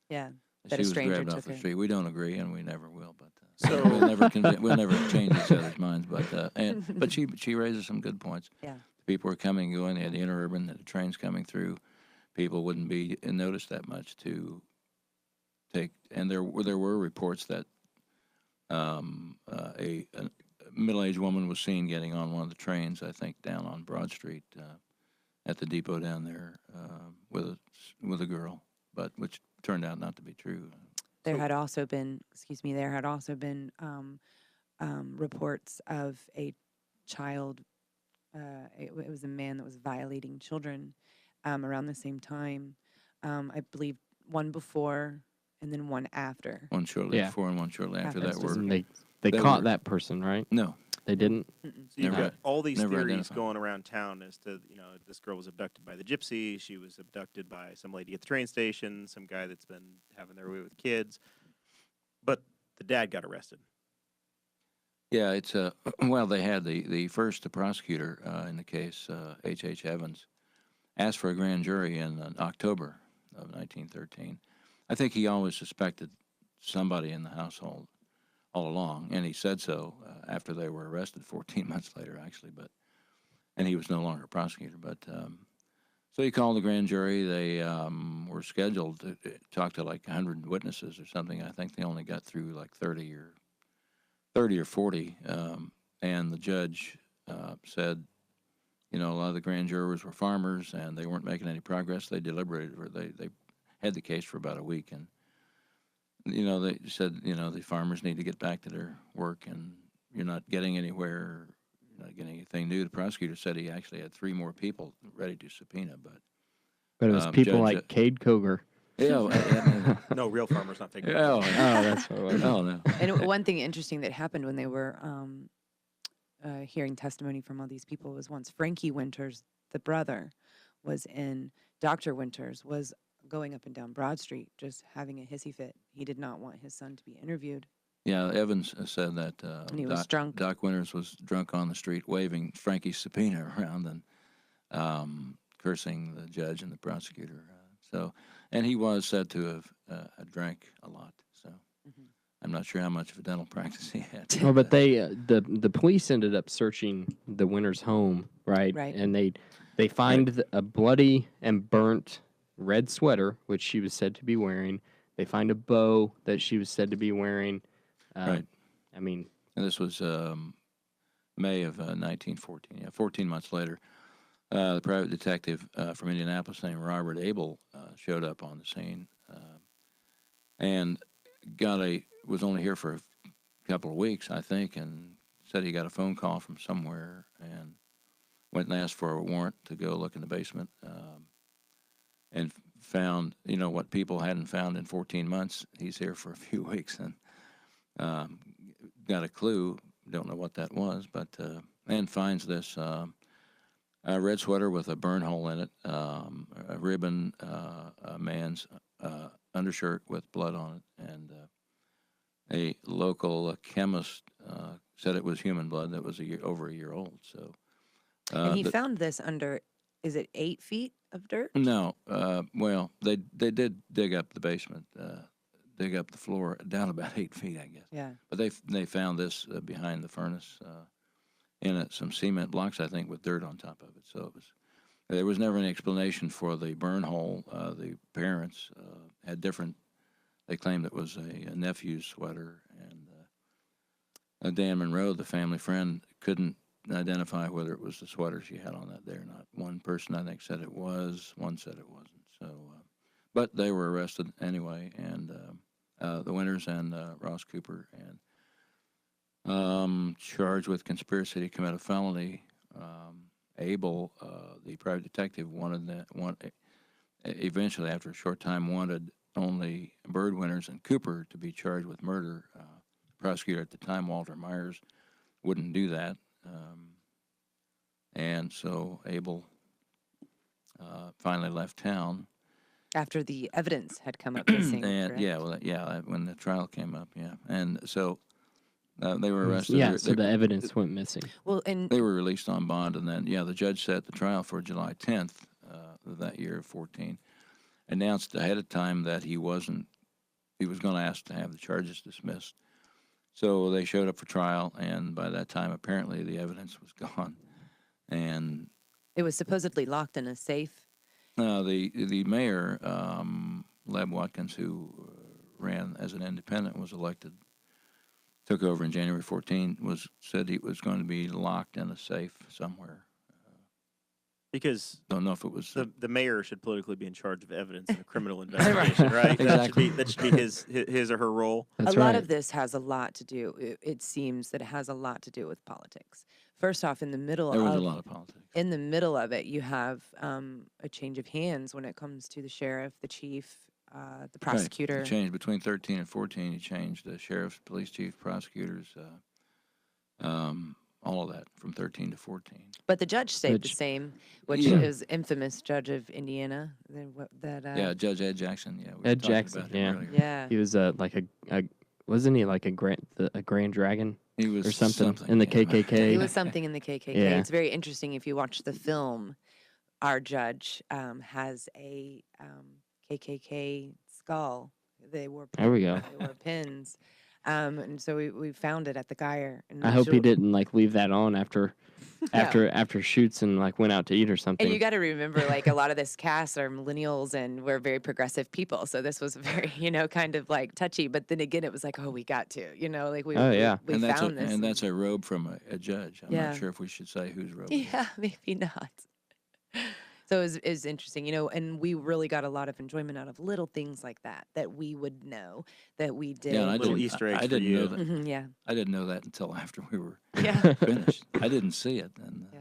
yeah, She that a was stranger grabbed off took the her. street. We don't agree, and we never will. But So- we'll never change each other's minds. But she raises some good points. Yeah. People were coming and going. They had the interurban, the trains coming through. People wouldn't be noticed that much to take. And there were reports that a middle-aged woman was seen getting on one of the trains, I think, down on Broad Street at the depot down there with a girl, but which turned out not to be true. There had also been reports of a child. It was a man that was violating children around the same time. I believe one before and then one after. One shortly Yeah. before and one shortly after After. that were And they They caught were- that person, right? no. They didn't. So you've Never- got all these never theories identified. going around town as to, this girl was abducted by the gypsy. She was abducted by some lady at the train station, some guy that's been having their way with kids. But the dad got arrested. Yeah, it's well, they had the first prosecutor in the case, H. Evans, asked for a grand jury in October of 1913. I think he always suspected somebody in the household all along, and he said so after they were arrested 14 months later, actually. And he was no longer a prosecutor. But so he called the grand jury. They were scheduled to talk to like 100 witnesses or something. I think they only got through like 30 or 40, and the judge said, a lot of the grand jurors were farmers, and they weren't making any progress. They deliberated, or they had the case for about a week, and they said, the farmers need to get back to their work, and you're not getting anywhere, you're not getting anything new. The prosecutor said he actually had 3 more people ready to subpoena, But it was people Judge- like Cade Coger. yeah, No, real farmers not taking oh, it. That's what it was. oh no, And one thing interesting that happened when they were hearing testimony from all these people was once Frankie Winters, the brother, Dr. Winters was going up and down Broad Street just having a hissy fit. He did not want his son to be interviewed. Yeah, Evans said that And he was drunk. Doc Winters was drunk on the street waving Frankie's subpoena around and cursing the judge and the prosecutor. And he was said to have drank a lot. So I'm not sure how much of a dental practice he had. Well, but they the police ended up searching the Winters' home, right? Right. And they find a bloody and burnt red sweater, which she was said to be wearing. They find a bow that she was said to be wearing. Right. I mean, And this was May of 1914. Yeah, 14 months later, the private detective from Indianapolis named Robert Abel showed up on the scene and was only here for a couple of weeks, I think, and said he got a phone call from somewhere and went and asked for a warrant to go look in the basement and found, what people hadn't found in 14 months. He's here for a few weeks and got a clue, don't know what that was, but and finds this a red sweater with a burn hole in it, a ribbon, a man's undershirt with blood on it, and a local chemist said it was human blood that was over a year old. So, And he found this under, is it 8 feet of dirt? No, well, they did dig up the basement, dig up the floor down about 8 feet, I guess. Yeah. But they found this behind the furnace in some cement blocks, I think, with dirt on top of it. So there was never any explanation for the burn hole. The parents had different. They claimed it was a nephew's sweater, and Dan Monroe, the family friend, couldn't identify whether it was the sweater she had on that day or not. One person, I think, said it was. One said it wasn't. So, but they were arrested anyway, and the Winters and Ross Cooper, and charged with conspiracy to commit a felony. Abel, the private detective, eventually, after a short time, wanted only Bird Winters and Cooper to be charged with murder. The prosecutor at the time, Walter Myers, wouldn't do that. And so Abel finally left town. After the evidence had come up missing. And correct? when the trial came up, and so they were arrested. yeah. So the evidence went missing. Well, and They were released on bond, and then the judge set the trial for July 10th of that year of 14. Announced ahead of time that he was going to ask to have the charges dismissed. So they showed up for trial, and by that time, apparently the evidence was gone, and it was supposedly locked in a safe. the mayor, Leb Watkins, who ran as an independent, was elected, took over in January 14, said he was going to be locked in a safe somewhere. Because Don't know if it was the mayor should politically be in charge of evidence in a criminal investigation, right? Exactly. That should be his or her role. That's a lot right. of this has a lot to do. It seems that it has a lot to do with politics. First off, in the middle there was of a lot of politics. in the middle of it, you have a change of hands when it comes to the sheriff, the chief, the prosecutor. Right. He changed between 13 and 14. He changed the sheriff, police chief, prosecutors. that from 13 to 14. But the judge stayed the Judge. same, which Yeah. is infamous judge of Indiana. Yeah, Judge Ed Jackson. Yeah, we were Ed talking Jackson, about him yeah. earlier. Yeah. He was like a wasn't he like a grand dragon He was or something in the can't remember. KKK? He was something in the KKK. Yeah. It's very interesting if you watch the film. Our judge has a KKK skull. They wore There we go. They wore pins, and so we found it at the Geyer. And I we hope he showed- didn't like leave that on after No. after shoots and like went out to eat or something. And you got to remember, like a lot of this cast are millennials, and we're very progressive people. So this was very, kind of like touchy. But then again, it was like, oh, we got to, like we. Oh, yeah. We and found this. and that's a robe from a judge. I'm Yeah. not sure if we should say whose robe. it is. Yeah, maybe not. So it was interesting, and we really got a lot of enjoyment out of little things like that we would know that we did. Yeah, and I Little didn't, Easter eggs I for didn't know you. that. Mhm, yeah, I didn't know that until after we were yeah, finished. I didn't see it, and yeah.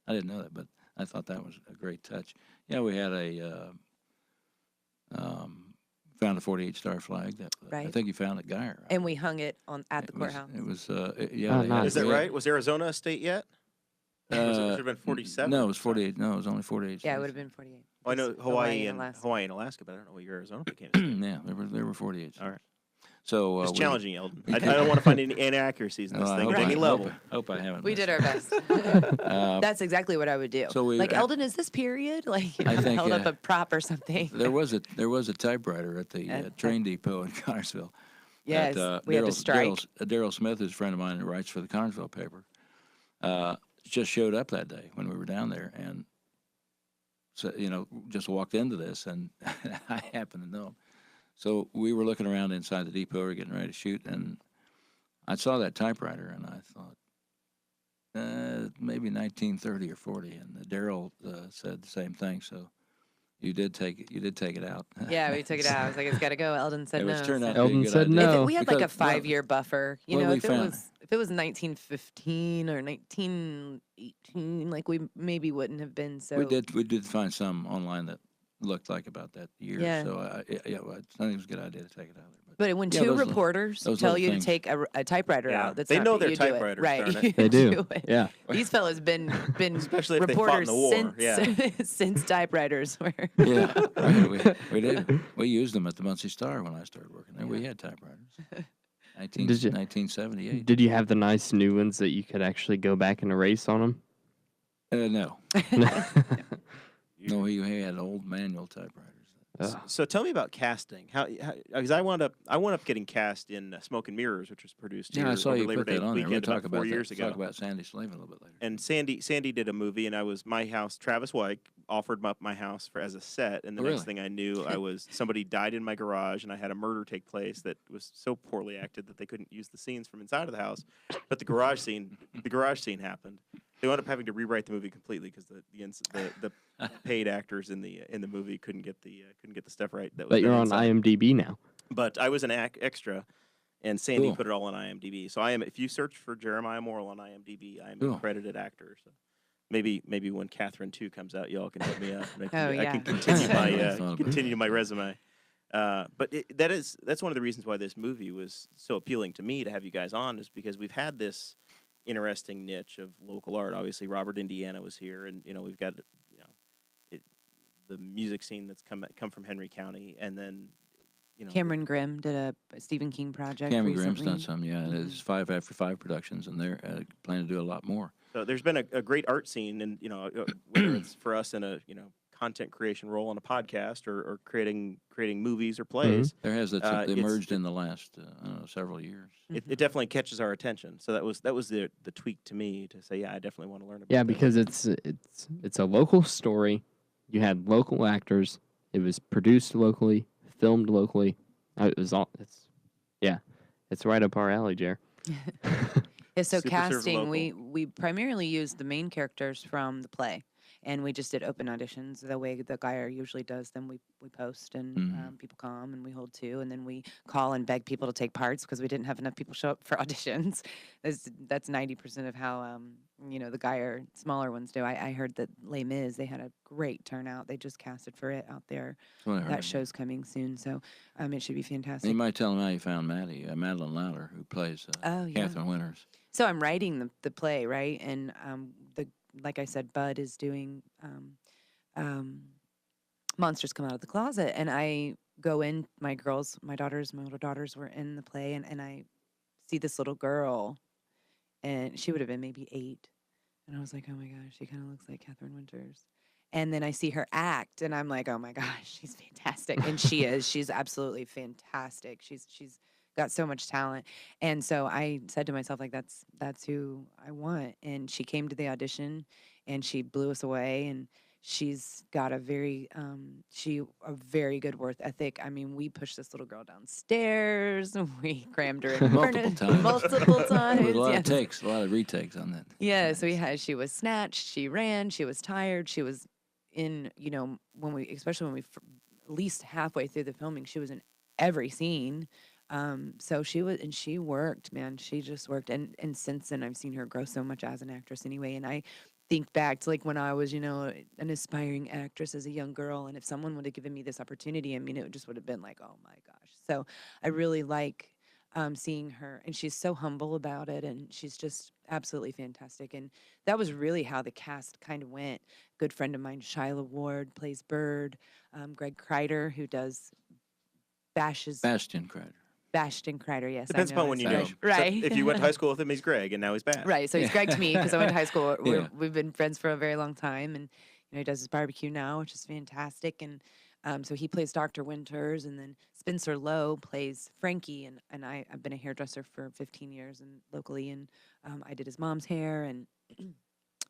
I didn't know that, but I thought that was a great touch. Yeah, we had found a 48 star flag that I Right. think you found at Geyer. And we hung it at the It was- courthouse. It was, Oh, yeah. they had nice. it- Is that we had- right? Was Arizona a state yet? Or was it should have been 47? No, it was 48. No, it was only 48. Yeah, it states. would have been 48. Well, I know It's Hawaii and Alaska. Alaska, but I don't know what your Arizona became. a state. Yeah, there were 48. All right. So It's we- challenging, Eldon. we I can- don't want to find any inaccuracies in this Well, I thing hope at any I- level. Hope I haven't. We missed did our best. Uh, That's exactly what I would do. So we- like, Eldon, is this period? Like, I think, held up a prop or something. There was a typewriter at the At- train depot in Connersville. Yes, we had to strike. Daryl Smith, who's a friend of mine, who writes for the Connersville paper, just showed up that day when we were down there, and so just walked into this, and I happened to know him. So we were looking around inside the depot, we were getting ready to shoot, and I saw that typewriter, and I thought, maybe 1930 or 40, and Daryl said the same thing. So you did take it out. Yeah, we took it out. I was like, it's got to go. Eldon said It no. was turned out to so- be a Eldon good said idea. no. We had like a Because, well, 5-year buffer. well, we found- If it was 1915 or 1918, like we maybe wouldn't have been so. We did find some online that looked like about that year. Yeah. So I think it was a good idea to take it out of there. But when Yeah, two those little- reporters those tell little you things. to take a typewriter Yeah, out, that's they not know that they're you do it. typewriters, right? darn it. They You do. it. Yeah. These fellas been Especially if they fought in reporters the war, since since typewriters were. Yeah, right, we did. We used them at the Muncie Star when I started working there. We had typewriters. Did you- 1978. Did you have the nice new ones that you could actually go back and erase on them? No, no, he had old manual typewriters. So tell me about casting. How because I wound up getting cast in Smoke and Mirrors, which was produced here Yeah, I saw over you Labor put Day that on there. We'll weekend talk about about 4 that. years ago. Talk about Sandy Slave a little bit later. And Sandy did a movie, and I was my house. Travis White offered up my house as a set, and the Oh, next really? thing I knew, somebody died in my garage, and I had a murder take place that was so poorly acted that they couldn't use the scenes from inside of the house. But the garage scene happened. They wound up having to rewrite the movie completely because the paid actors in the movie couldn't get the stuff right. That was But you're done on inside. IMDb now. But I was an extra, and Sandy Cool. put it all on IMDb. So if you search for Jeremiah Morrell on IMDb, I am Cool. a credited actor. So maybe when Katherine 2 comes out, y'all can help me out. And I Oh, can yeah. continue my resume. But that's one of the reasons why this movie was so appealing to me to have you guys on, is because we've had this interesting niche of local art. Obviously, Robert, Indiana was here, and we've got the music scene that's come from Henry County, and then Cameron Grimm did a Stephen King project. Cameron recently. Grimm's done some, yeah. And it's 5 after 5 productions, and they're planning to do a lot more. So there's been a great art scene, and whether it's for us in a content creation role on a podcast or creating movies or plays, There has that it's- emerged in the last several years. it definitely catches our attention. So that was the tweak to me to say, yeah, I definitely want to learn about. Yeah, that. because it's a local story. You had local actors. It was produced locally, filmed locally. It's right up our alley, Jer. Yeah, so Super serve casting, local. we primarily used the main characters from the play, and we just did open auditions the way the Geyer usually does them. We post, and people come, and we hold 2, and then we call and beg people to take parts because we didn't have enough people show up for auditions. That's 90% of how the Geyer smaller ones do. I heard that Les Mis, they had a great turnout. They just casted for it out there. That show's coming soon, so it should be fantastic. And you might tell them how you found Madeline Lowder, who plays Katherine Winters. So I'm writing the play, right? And like I said, Bud is doing Monsters Come Out of the Closet, and I go in. My older daughters were in the play, and I see this little girl, and she would have been maybe 8, and I was like, oh my gosh, she kind of looks like Katherine Winters. And then I see her act, and I'm like, oh my gosh, she's fantastic, and she is. She's absolutely fantastic. She's got so much talent. And so I said to myself, like, that's who I want. And she came to the audition, and she blew us away. And she's got a very good work ethic. I mean, we pushed this little girl downstairs. We crammed her in multiple times. With a lot of a lot of retakes on that. Yeah, so she was snatched, she ran, she was tired, she was in, especially when we at least halfway through the filming, she was in every scene. So she worked, man. She just worked. And since then I've seen her grow so much as an actress anyway. And I think back to like when I was, an aspiring actress as a young girl. And if someone would have given me this opportunity, I mean, it just would have been like, oh my gosh. So I really like seeing her, and she's so humble about it. And she's just absolutely fantastic. And that was really how the cast kind of went. Good friend of mine, Shyla Ward, plays Bird. Greg Kreider, who does Bastion Kreider, yes. Depends upon when you know him. Right. So if you went to high school with him, he's Greg, and now he's Bash. Right, so he's Greg to me because I went to high school. We've been friends for a very long time, and he does his barbecue now, which is fantastic. And so he plays Dr. Winters, and then Spencer Lowe plays Frankie, and I've been a hairdresser for 15 years and locally, and I did his mom's hair, and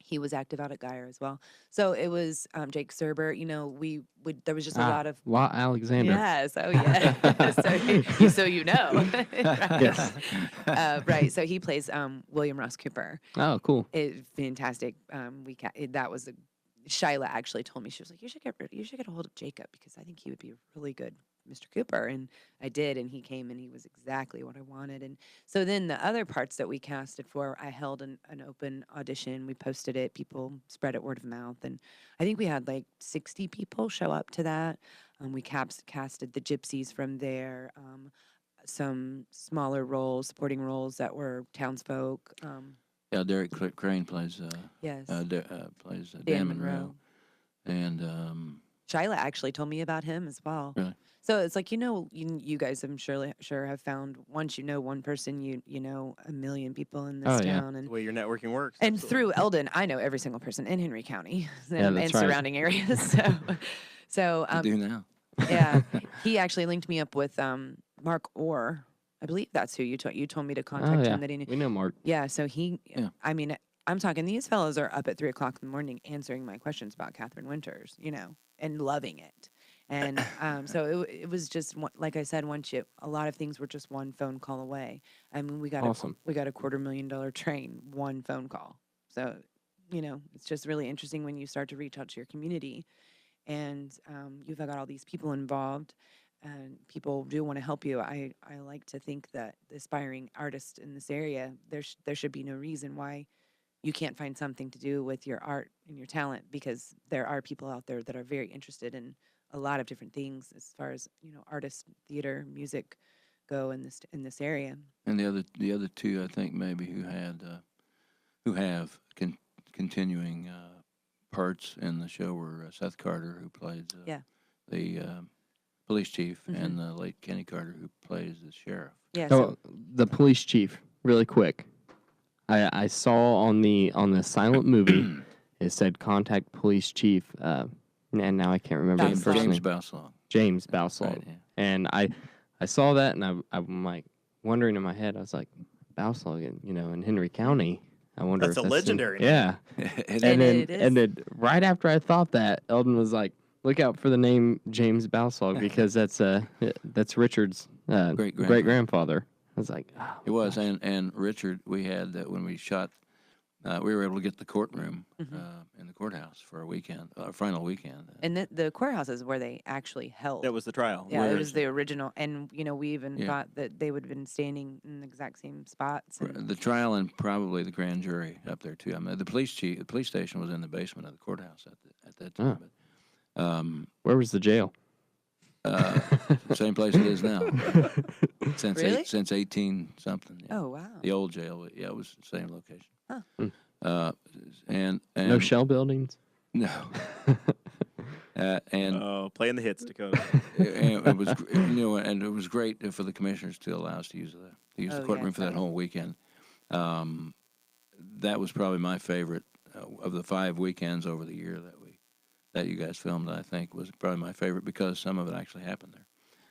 he was active out at Geyer as well. So it was Jake Serber. There was just a lot of Law Alexander. Yes. Oh yeah. so you know. Yes. Right. So he plays William Ross Cooper. Oh, cool. Fantastic. That was Shyla actually told me, she was like, you should get a hold of Jacob because I think he would be a really good Mr. Cooper. And I did, and he came, and he was exactly what I wanted. And so then the other parts that we casted for, I held an open audition. We posted it. People spread it word of mouth. And I think we had like 60 people show up to that. We casted the gypsies from there. Some smaller roles, supporting roles that were townsfolk. Yeah, Derek Crane plays yes. Plays Dan Monroe. And Shyla actually told me about him as well. Really? So it's like, you guys, I'm sure have found, once you know one person, you know a million people in this town. Yeah. And the way your networking works. And absolutely. Through Eldon, I know every single person in Henry County and right. surrounding areas. So you do now. Yeah, he actually linked me up with Mark Orr. I believe that's who you told me to contact him. That he knew. We know Mark. Yeah, so I mean, I'm talking, these fellows are up at 3 o'clock in the morning answering my questions about Katherine Winters, and loving it. And so it was just, like I said, a lot of things were just one phone call away. I mean, we got a $250,000 train, one phone call. So, it's just really interesting when you start to reach out to your community, and you've got all these people involved, and people do want to help you. I like to think that the aspiring artists in this area, there should be no reason why you can't find something to do with your art and your talent, because there are people out there that are very interested in a lot of different things as far as, artists, theater, music go in this area. And the other two, I think, maybe who have continuing parts in the show were Seth Carter, who plays the police chief, and the late Kenny Carter, who plays the sheriff. Yeah. So the police chief, really quick. I saw on the silent movie, it said contact police chief, and now I can't remember his first name. James Bauslog. Right, yeah. And I saw that, and I'm like wondering in my head, I was like, Bauslog, in Henry County. I wonder that's if a legendary name. Yeah. and then right after I thought that, Eldon was like, look out for the name James Bauslog, because that's Richard's great grandfather. I was like, oh, it was, and Richard, we had when we shot we were able to get the courtroom Mhm. in the courthouse for a weekend, our final weekend. And the courthouse is where they actually held. That was the trial. Yeah, it where- was the original, and we even Yeah. thought that they would have been standing in the exact same spots. And The trial and probably the grand jury up there too. I mean, the police station was in the basement of the courthouse at that time. But, Where was the jail? same place it is now. Really? Since 18 something. Yeah. Oh wow. The old jail, it was the same location. Huh. And No shell buildings? no. And Oh, playing the hits, Dakota. it was and it was great for the commissioners to allow us to use Oh, the yeah, courtroom for that definitely. whole weekend. That was probably my favorite of the 5 weekends over the year that you guys filmed. I think was probably my favorite because some of it actually happened there.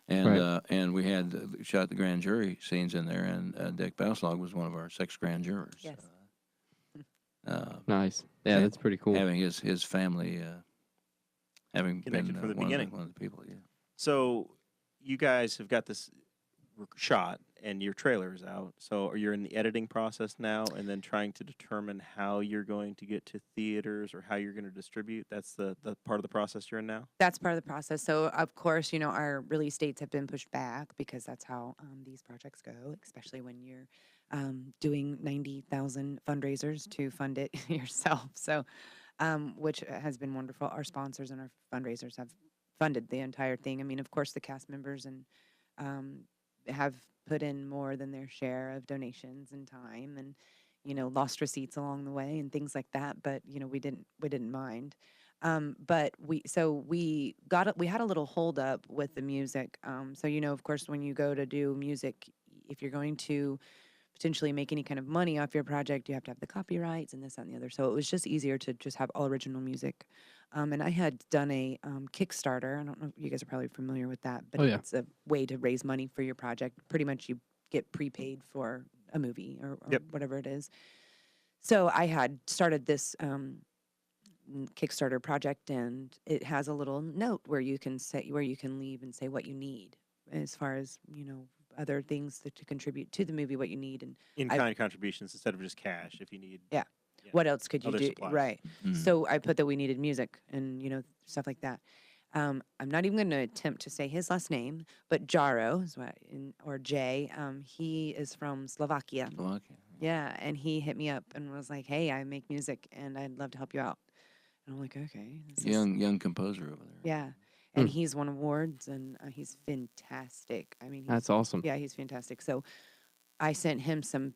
And Right. and we had shot the grand jury scenes in there, and Dick Bauslag was one of our 6 grand jurors. Yes. Nice. Yeah, Yeah. that's pretty cool. Having his family having Connected been from the one beginning. of the people. Yeah. So you guys have got this shot and your trailer is out. So you're in the editing process now and then trying to determine how you're going to get to theaters or how you're going to distribute. That's the part of the process you're in now? That's part of the process. So, of course, our release dates have been pushed back because that's how these projects go, especially when you're doing 90,000 fundraisers to fund it yourself. So, which has been wonderful. Our sponsors and our fundraisers have funded the entire thing. I mean, of course, the cast members and have put in more than their share of donations and time and lost receipts along the way and things like that, but we didn't mind. But we had a little hold up with the music. So of course, when you go to do music, if you're going to potentially make any kind of money off your project, you have to have the copyrights and this, that, and the other. So it was just easier to just have all original music. And I had done a Kickstarter. I don't know if you guys are probably familiar with that, but Oh, yeah. it's a way to raise money for your project. Pretty much you get prepaid for a movie or Yep. whatever it is. So I had started this Kickstarter project, and it has a little note where you can leave and say what you need as far as other things to contribute to the movie, what you need, and In-kind contributions instead of just cash if you need. Yeah. Yeah. what else could you Other do, supplies. right? Mhm. So I put that we needed music and stuff like that. I'm not even going to attempt to say his last name, but Jaro is or Jay. He is from Slovakia. Slovakia. Yeah, and he hit me up and was like, "Hey, I make music and I'd love to help you out." And I'm like, "Okay." This is- Young composer over there. Yeah, and he's won awards and he's fantastic. I mean, That's awesome. yeah, he's fantastic. So I sent him some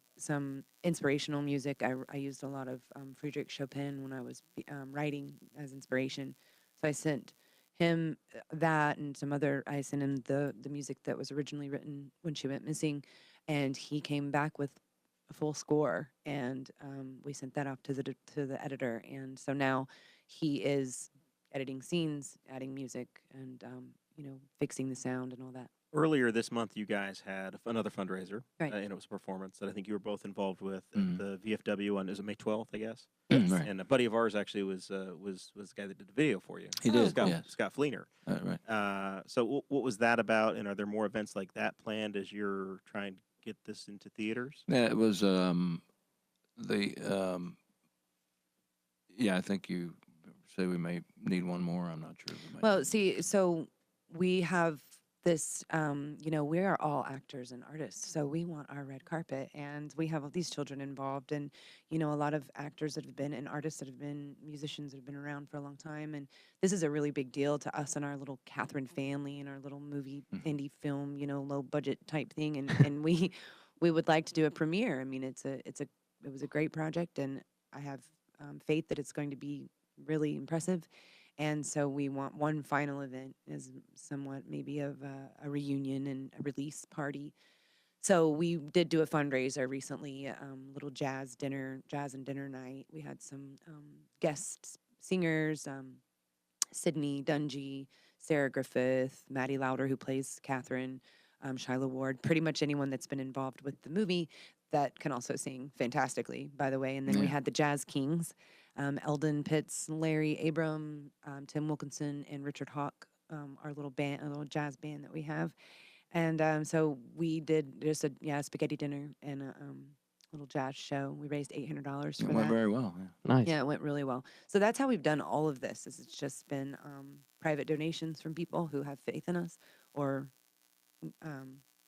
inspirational music. I used a lot of Friedrich Chopin when I was writing as inspiration. So I sent him that and some other. I sent him the music that was originally written when she went missing, and he came back with a full score, and we sent that off to the editor. And so now he is editing scenes, adding music, and fixing the sound and all that. Earlier this month, you guys had another fundraiser, Right. and it was a performance that I think you were both involved with Mhm. at the VFW on, is it May 12th, I guess? Right. And a buddy of ours actually was the guy that did the video for you. He did, Scott, yes. Scott Fleener. Right. So what was that about, and are there more events like that planned as you're trying to get this into theaters? Yeah, it was I think you say we may need one more. I'm not sure. We might Well, need- see, so we have this, we are all actors and artists, so we want our red carpet, and we have all these children involved, and a lot of actors that have been and artists that have been musicians that have been around for a long time, and this is a really big deal to us and our little Katherine family and our little movie indie film, low budget type thing, and we would like to do a premiere. I mean, it was a great project, and I have faith that it's going to be really impressive. And so we want one final event as somewhat maybe of a reunion and a release party. So we did do a fundraiser recently, little jazz and dinner night. We had some guest singers, Sydney Dungy, Sarah Griffith, Maddie Lauder, who plays Catherine, Shyla Ward, pretty much anyone that's been involved with the movie that can also sing fantastically, by the way. And then we Yeah. had the Jazz Kings, Eldon Pitts, Larry Abram, Tim Wilkinson, and Richard Hawk, our little band, a little jazz band that we have. And so we did just a spaghetti dinner and little jazz show. We raised $800 It for went that. very well. Yeah. Nice. Yeah, it went really well. So that's how we've done all of this. Is it's just been private donations from people who have faith in us, or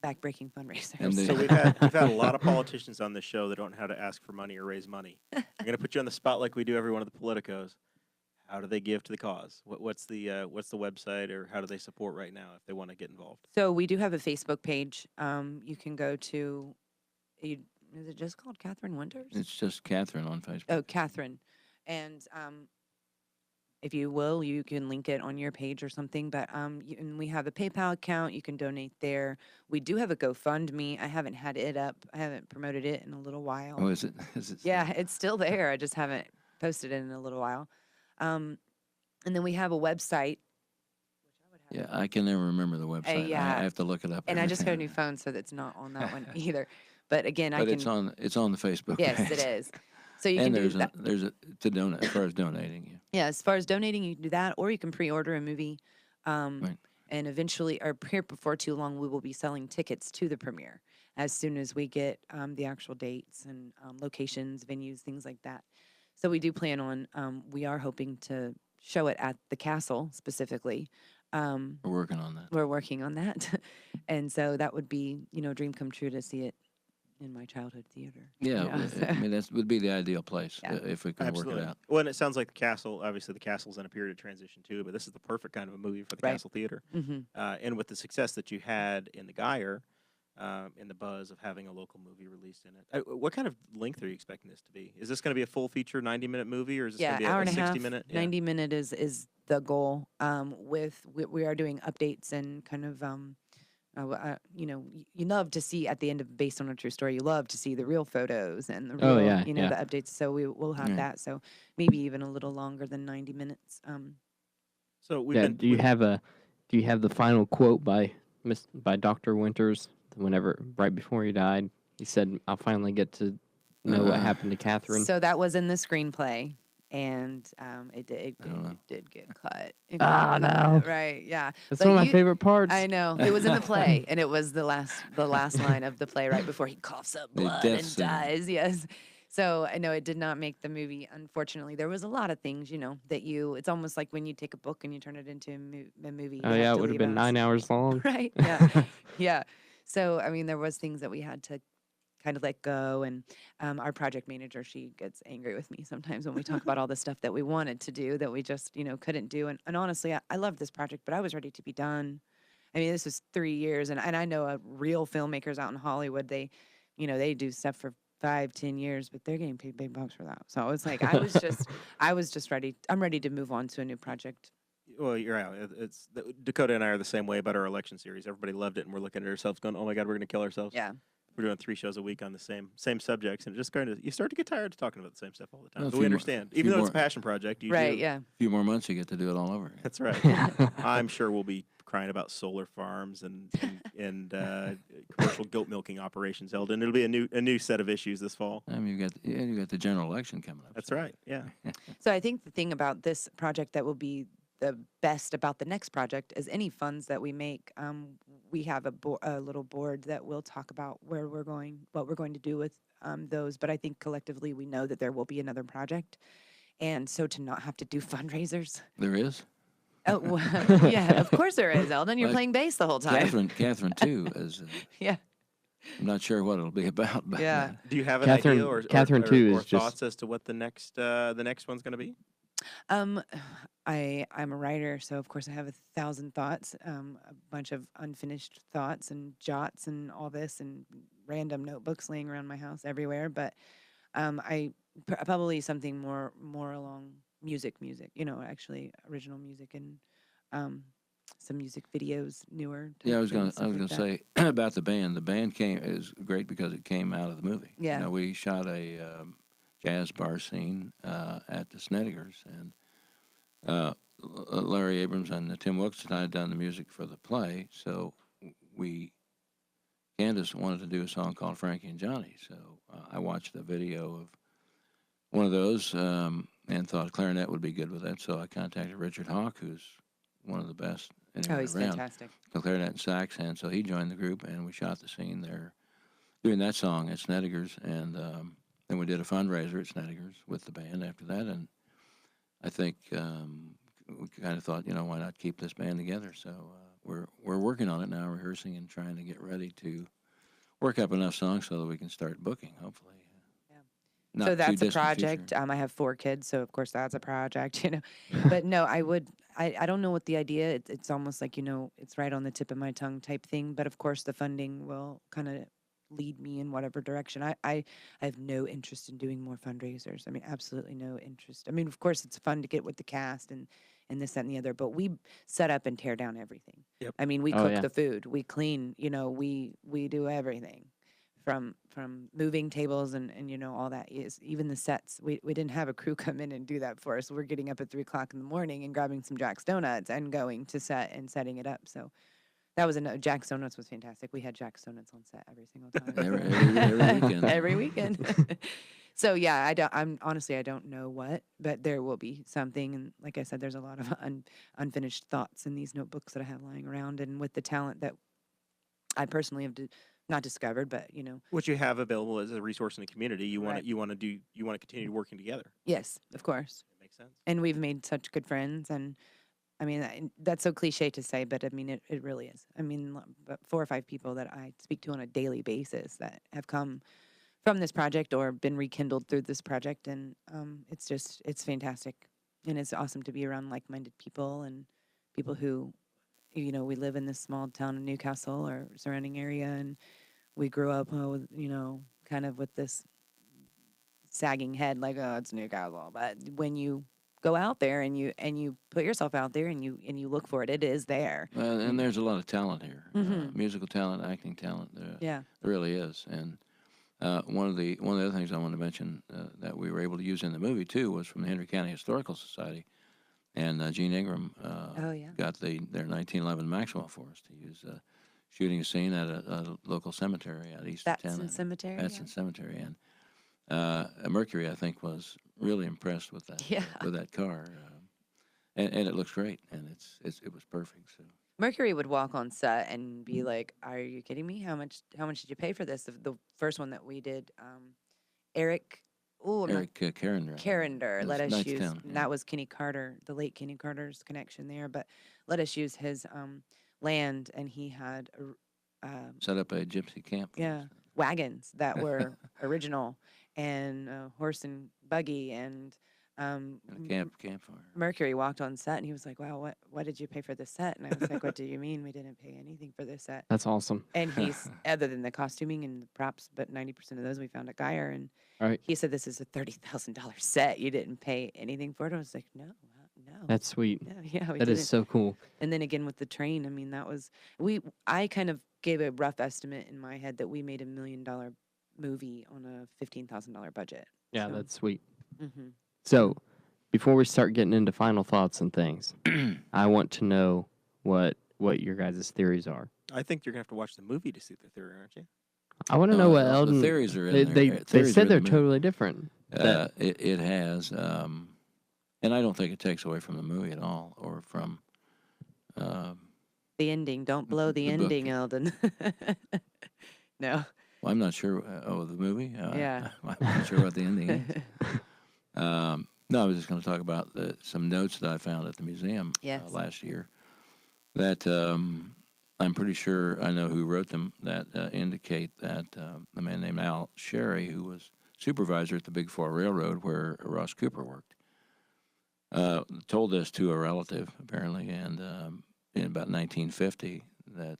backbreaking fundraisers. And So we've had a lot of politicians on this show that don't know how to ask for money or raise money. I'm going to put you on the spot like we do every one of the politicos. How do they give to the cause? What's the website, or how do they support right now if they want to get involved? So we do have a Facebook page. You can go to. Is it just called Katherine Winters? It's just Katherine on Facebook. Oh, Katherine, and if you will, you can link it on your page or something. But and we have a PayPal account. You can donate there. We do have a GoFundMe. I haven't had it up. I haven't promoted it in a little while. Oh, is it? Is it? Yeah, it's still there. I just haven't posted it in a little while. And then we have a website. Yeah, I can never remember the website. yeah. I have to look it up. And I every just got a time. new phone, so that's not on that one either. But again, But I can. it's on the Facebook Yes, page. it is. So you And can do there's that. there's a to donate as far as donating. Yeah. Yeah, as far as donating, you can do that, or you can pre-order a movie. Right. And eventually, or here before too long, we will be selling tickets to the premiere as soon as we get the actual dates and locations, venues, things like that. So we do plan on. We are hoping to show it at the castle specifically. We're working on that. We're working on that, and so that would be a dream come true to see it in my childhood theater. Yeah, Yeah, I mean that would be the ideal place Yeah. if we can Absolutely. work it out. Well, and it sounds like the castle. Obviously, the castle's in a period of transition too, but this is the perfect kind of a movie for the Right. Castle Theater. Mm-hmm. And with the success that you had in the Geyer, and the buzz of having a local movie released in it, what kind of length are you expecting this to be? Is this going to be a full feature 90-minute movie, or is this Yeah, going to be hour a and a half. 60-minute? 90-minute is the goal. We are doing updates and kind of you love to see at the end of based on a true story. You love to see the real photos and the real, Oh, yeah, the yeah. updates. So we will have Yeah. that. So maybe even a little longer than 90 minutes. So we've Yeah. been. Do you have the final quote by Dr. Winters? Whenever right before he died, he said, "I'll finally get to know what happened to Katherine." So that was in the screenplay, and it don't know. did get cut. It Ah, got no. cut, right? Yeah. That's But one of my you- favorite parts. I know it was in the play, and it was the last line of the play right before he coughs up The blood death and scene. dies. Yes. So I know it did not make the movie. Unfortunately, there was a lot of things, that it's almost like when you take a book and you turn it into a movie. Oh you yeah, have it to would have leave been out 9 hours long. Right. Yeah. Yeah. So I mean, there was things that we had to kind of let go, and our project manager, she gets angry with me sometimes when we talk about all the stuff that we wanted to do that we just couldn't do. And honestly, I love this project, but I was ready to be done. I mean, this was 3 years, and I know real filmmakers out in Hollywood, they do stuff for 5-10 years, but they're getting paid big bucks for that. So it's like I was just ready. I'm ready to move on to a new project. Well, you're right. Dakota and I are the same way about our election series. Everybody loved it, and we're looking at ourselves going, "Oh my God, we're going to kill ourselves." Yeah. We're doing 3 shows a week on the same subjects, and you start to get tired of talking about the same stuff all the time. Well, a But few we more- understand, few even though it's a more- passion project. You Right. do. Yeah. A few more months, you get to do it all over again. That's right. I'm sure we'll be crying about solar farms and commercial goat milking operations, Eldon. It'll be a new set of issues this fall. I mean, you got the general election coming up. That's so- right. Yeah. So I think the thing about this project that will be the best about the next project is any funds that we make. We have a little board that will talk about where we're going, what we're going to do with those. But I think collectively we know that there will be another project, and so to not have to do fundraisers. There is. Oh well, yeah, of course there is, Eldon. You're Like playing bass the whole time. Catherine too. Yeah. I'm not sure what it'll be about. But, Yeah. Do you have an Catherine- idea Catherine, too, or is just- thoughts as to what the next one's going to be? I'm a writer, so of course I have 1,000 thoughts, a bunch of unfinished thoughts and jots and all this, and random notebooks laying around my house everywhere. But probably something more along music, actually original music and some music videos, newer. Yeah, I type was gonna things, stuff like that. say about the band. The band is great because it came out of the movie. Yeah. We shot a jazz bar scene at the Snedigers, and Larry Abrams and Tim Wilkes and I had done the music for the play. So Kandice wanted to do a song called Frankie and Johnny. So I watched a video of one of those and thought clarinet would be good with that. So I contacted Richard Hawk, who's one of the best Oh, he's around. fantastic. The clarinet and sax, and so he joined the group, and we shot the scene there doing that song at Snedeker's, and then we did a fundraiser at Snedeker's with the band after that, and I think we kind of thought, why not keep this band together? So we're working on it now, rehearsing and trying to get ready to work up enough songs so that we can start booking, hopefully. Not So too that's a distant project. future. I have 4 kids, so of course that's a project, But no, I don't know what the idea. It's almost like it's right on the tip of my tongue type thing. But of course, the funding will kind of lead me in whatever direction. I have no interest in doing more fundraisers. I mean, absolutely no interest. I mean, of course, it's fun to get with the cast and this, that, and the other. But we set up and tear down everything. Yep. I mean, we Oh, cook yeah. the food, we clean. We do everything. From moving tables and all that is even the sets. We didn't have a crew come in and do that for us. We're getting up at 3:00 in the morning and grabbing some Jack's Donuts and going to set and setting it up. So that was Jack's Donuts was fantastic. We had Jack's Donuts on set every single time. Every weekend. Every weekend. So yeah, I don't know what, but there will be something. And like I said, there's a lot of unfinished thoughts in these notebooks that I have lying around, and with the talent that I personally have not discovered, but What you have available as a resource in the community, you want Right. to continue working together. yes, of course. It makes sense. And we've made such good friends, and I mean that's so cliche to say, but I mean it really is. I mean, but 4 or 5 people that I speak to on a daily basis that have come from this project or been rekindled through this project, and it's fantastic, and it's awesome to be around like-minded people and people who, we live in this small town of Newcastle or surrounding area, and we grew up with kind of with this sagging head, like, oh, it's Newcastle. But when you go out there and you put yourself out there and you look for it, it is there. Well, and there's a lot of talent here, Mhm. musical talent, acting talent. Yeah. There really is. And one of the other things I want to mention that we were able to use in the movie too was from the Henry County Historical Society, and Gene Ingram Oh, yeah. got their 1911 Maxwell for us to use, shooting a scene at a local cemetery out east of town. Batson Cemetery. Batson Cemetery, and Mercury, I think, was really impressed with that Yeah. with that car, and it looks great, and it was perfect. So. Mercury would walk on set and be like, "Are you kidding me? How much did you pay for this?" The first one that we did, Eric. Oh, Eric Carrender. Carrender let us use, Knightstown, and that was Kenny Carter, the late Kenny Carter's connection there. But let us use his land, and he had Set up a gypsy camp. For yeah us. wagons that were original, and horse and buggy, and And a campfire. Mercury walked on set, and he was like, "Wow, what did you pay for this set?" And I was like, "What do you mean we didn't pay anything for this set?" That's awesome. And he's other than the costuming and the props, but 90% of those we found at Geyer, and Right. he said, "This is a $30,000 set. You didn't pay anything for it." I was like, "No, no." That's sweet. yeah, we That didn't. is so cool. And then again with the train, I mean, that was I kind of gave a rough estimate in my head that we made $1 million movie on a $15,000 budget. Yeah, So, that's sweet. mhm. So, before we start getting into final thoughts and things, I want to know what your guys' theories are. I think you're gonna have to watch the movie to see the theory, aren't you? I want to know what Eldon. The theories are in they, there. They, Theories they are said in they're the movie. totally different. It has, and I don't think it takes away from the movie at all, or from. The ending. Don't blow the, The book. ending, Eldon. No. Well, I'm not sure. The movie. Yeah. I'm not sure what the ending is. No, I was just going to talk about some notes that I found at the museum Yes. last year. That I'm pretty sure I know who wrote them. That indicate that a man named Al Sherry, who was supervisor at the Big Four Railroad where Ross Cooper worked, told this to a relative apparently, and in about 1950 that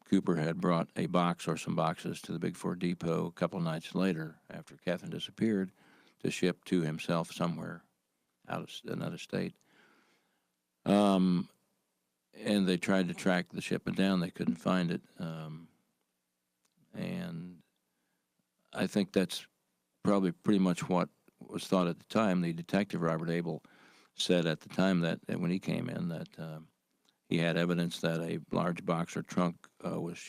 Cooper had brought a box or some boxes to the Big Four Depot a couple nights later after Katherine disappeared to ship to himself somewhere out of another state. And they tried to track the shipment down. They couldn't find it. And I think that's probably pretty much what was thought at the time. The detective, Robert Abel, said at the time that when he came in that he had evidence that a large box or trunk was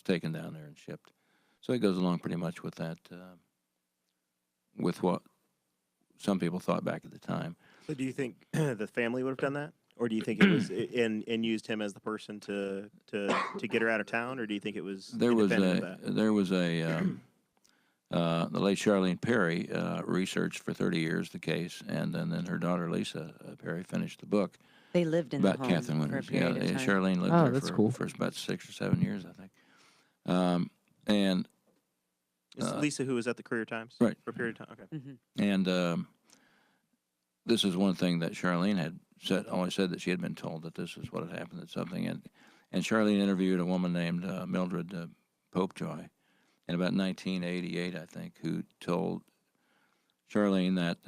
taken down there and shipped. So it goes along pretty much with that, with what some people thought back at the time. So do you think the family would have done that? Or do you think it was and used him as the person to get her out of town, or do you think it was There was independent of that? The late Charlene Perry researched for 30 years the case, and then her daughter Lisa Perry finished the book They lived in the about home Katherine for a Winters. period of time. Charlene lived Oh, there that's for, cool. for about 6 or 7 years, I think. And Is Lisa who was at the Courier Times? Right. For a period of time. Okay. Mm-hmm. And this is one thing that Charlene had always said, that she had been told that this is what had happened, that something. And Charlene interviewed a woman named Mildred Popejoy in about 1988, I think, who told Charlene that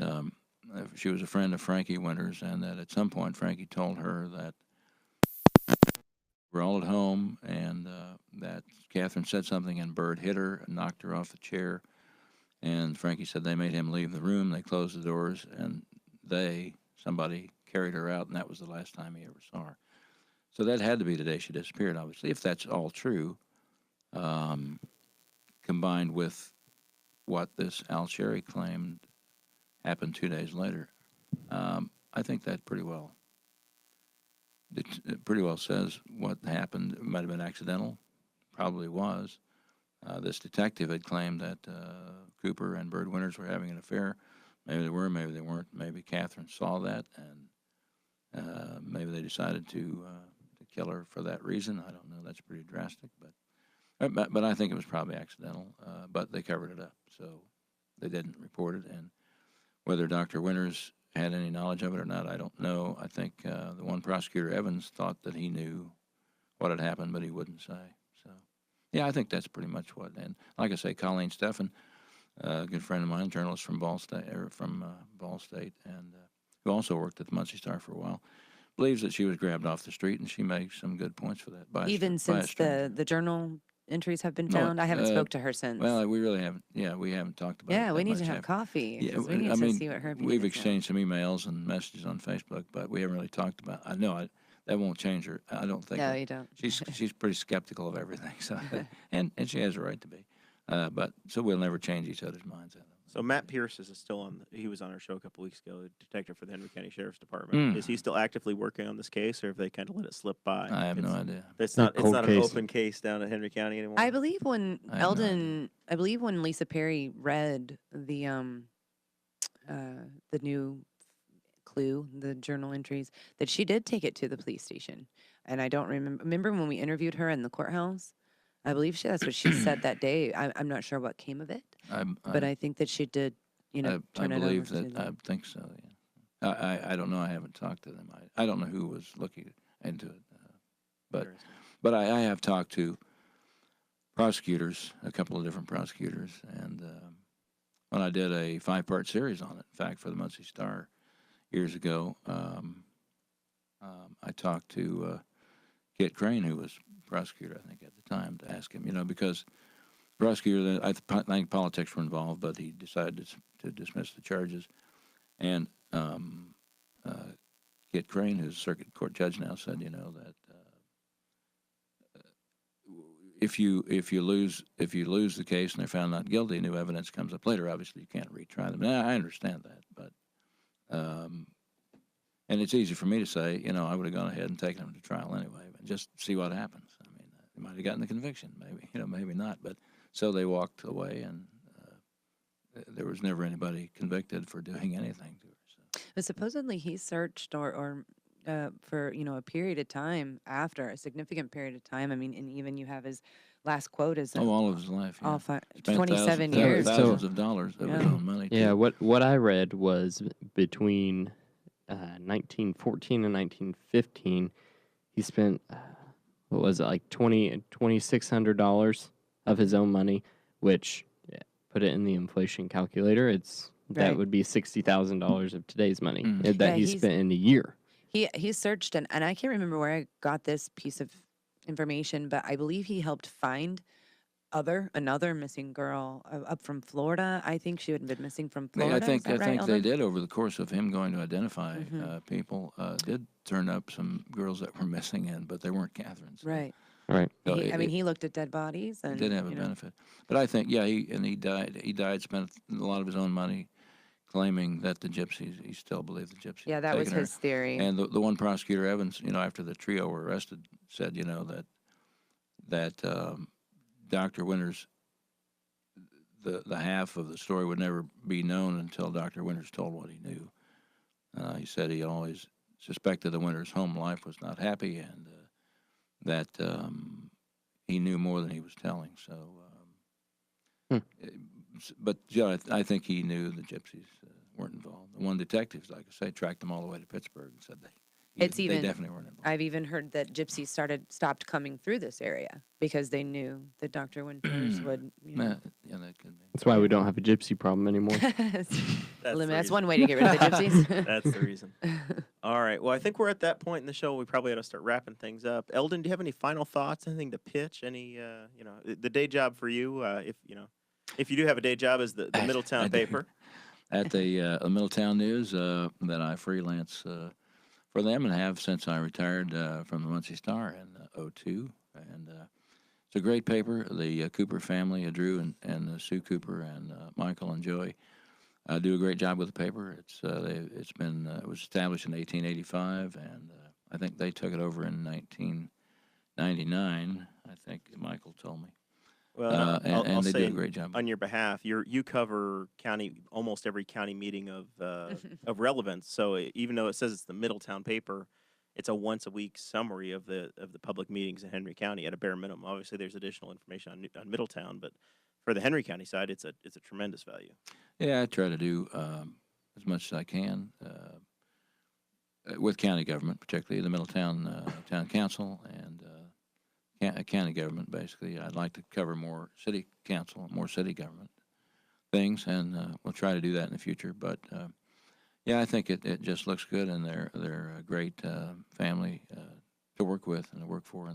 she was a friend of Frankie Winters, and that at some point Frankie told her that we're all at home, and that Katherine said something, and Bird hit her and knocked her off the chair. And Frankie said they made him leave the room. They closed the doors, and somebody carried her out, and that was the last time he ever saw her. So that had to be the day she disappeared, obviously, if that's all true, combined with what this Al Sherry claimed happened 2 days later. I think that pretty well says what happened. It might have been accidental, probably was. This detective had claimed that Cooper and Bird Winters were having an affair. Maybe they were, maybe they weren't. Maybe Katherine saw that, and maybe they decided to kill her for that reason. I don't know. That's pretty drastic, but I think it was probably accidental. But they covered it up, so they didn't report it. And whether Dr. Winters had any knowledge of it or not, I don't know. I think the one prosecutor, Evans, thought that he knew what had happened, but he wouldn't say. So, yeah, I think that's pretty much what. And like I say, Colleen Steffen, a good friend of mine, journalist from Ball State, and who also worked at the Muncie Star for a while, believes that she was grabbed off the street, and she makes some good points for that. Even since the journal entries have been found, I haven't spoke to her since. Well, we really haven't. Yeah, we haven't talked about it. Yeah, we need much, to have coffee. Yeah, We need to see what her opinion we've is now. exchanged some emails and messages on Facebook, but we haven't really talked about. I know that won't change her. I don't think. No, you don't. She's pretty skeptical of everything. So, and she has a right to be. But so we'll never change each other's minds. So Matt Pierce is still on. He was on our show a couple weeks ago, the detective for the Henry County Sheriff's Department. Is he still actively working on this case, or have they kind of let it slip by? I have no idea. It's A not cold an case. open case down at Henry County anymore. I believe when I have no Eldon, I believe when Lisa Perry read the new clue, the journal entries, that she did take it to the police station. And I don't remember when we interviewed her in the courthouse. I believe that's what she said that day. I'm not sure what came of it, but I think that she did, I turn it believe over to that. them. I think so. Yeah. I don't know. I haven't talked to them. I don't know who was looking into it, but I have talked to prosecutors, a couple of different prosecutors, and when I did a 5-part series on it, in fact, for the Muncie Star years ago, I talked to Kit Crane, who was prosecutor, I think, at the time, to ask him, because the prosecutor, I think politics were involved, but he decided to dismiss the charges. And Kit Crane, who's a circuit court judge now, said, that if you lose the case and they're found not guilty, new evidence comes up later. Obviously, you can't retry them. Now, I understand that, but and it's easy for me to say, I would have gone ahead and taken them to trial anyway, but just see what happens. I mean, they might have gotten the conviction, maybe, maybe not. But so they walked away, and there was never anybody convicted for doing anything to her. So. But supposedly he searched or for a period of time after, a significant period of time. I mean, and even you have his last quote is all of his life. Yeah. all Spent 27 years. thousands of dollars of his own money. Yeah, what I read was between 1914 and 1915, he spent what was it, like $2,600 of his own money, which put it in the inflation calculator. That would be $60,000 of today's money that he spent in a year. He searched and I can't remember where I got this piece of information, but I believe he helped find another missing girl up from Florida. I think she had been missing from Florida. I think right, they Eldon? did, over the course of him going to identify people, did turn up some girls that were missing but they weren't Katherine's. Right. Right. So he looked at dead bodies and did have a benefit. But I think, he died. He died, spent a lot of his own money, claiming that the gypsies, he still believed the gypsies. Yeah, had that was taken her. his theory. And the one prosecutor, Evans, after the trio were arrested, said, that Dr. Winters, the half of the story would never be known until Dr. Winters told what he knew. He said he always suspected the Winters' home life was not happy, and that he knew more than he was telling. So, but I think he knew the gypsies weren't involved. The one detectives, like I say, tracked them all the way to Pittsburgh and said they definitely weren't involved. I've even heard that gypsies stopped coming through this area because they knew that Dr. Winters would, Yeah, that could be. That's why we don't have a gypsy problem anymore. That's one way to get rid of the gypsies. That's the reason. All right. Well, I think we're at that point in the show. We probably ought to start wrapping things up. Eldon, do you have any final thoughts? Anything to pitch? Any, the day job for you? If you do have a day job, is the Middletown paper at the Middletown News that I freelance for them and have since I retired from the Muncie Star in '02. And it's a great paper. The Cooper family, Drew and Sue Cooper and Michael and Joey, do a great job with the paper. It was established in 1885, and I think they took it over in 1999. I think Michael told me. Well, I'll they say do a great job on your behalf. You cover almost every county meeting of relevance. So even though it says it's the Middletown paper, it's a once a week summary of the public meetings in Henry County at a bare minimum. Obviously, there's additional information on Middletown, but for the Henry County side, it's a tremendous value. Yeah, I try to do as much as I can with county government, particularly the Middletown Town Council and county government. Basically, I'd like to cover more city council, more city government things, and we'll try to do that in the future. But yeah, I think it just looks good, and they're a great family to work with and to work for,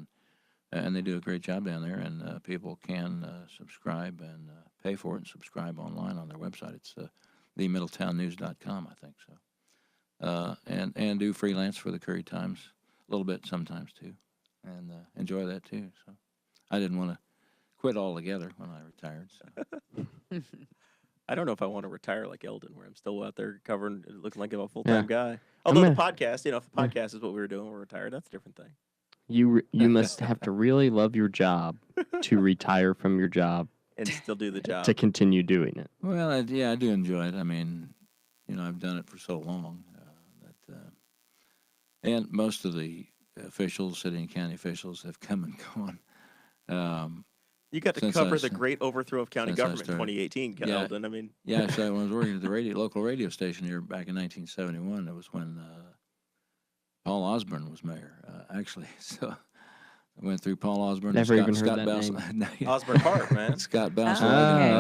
and they do a great job down there. And people can subscribe and pay for it and subscribe online on their website. It's themiddletownnews.com, I think so. And do freelance for the Curry Times a little bit sometimes too, and enjoy that too. So I didn't want to quit altogether when I retired. So. I don't know if I want to retire like Eldon, where I'm still out there covering, looking like I'm a full-time guy. Although the podcast, if the podcast is what we were doing, we're retired. That's a different thing. You must have to really love your job to retire from your job and still do the job to continue doing it. Well, I do enjoy it. I mean, I've done it for so long and most of the officials, city and county officials, have come and gone. You got to cover the great overthrow of county government in 2018, Eldon. I mean, yeah. So when I was working at the local radio station here back in 1971, it was when Paul Osborne was mayor, actually. So I went through Paul Osborne. Never even heard Scott that name. Osborne Park, man. Scott Bowser.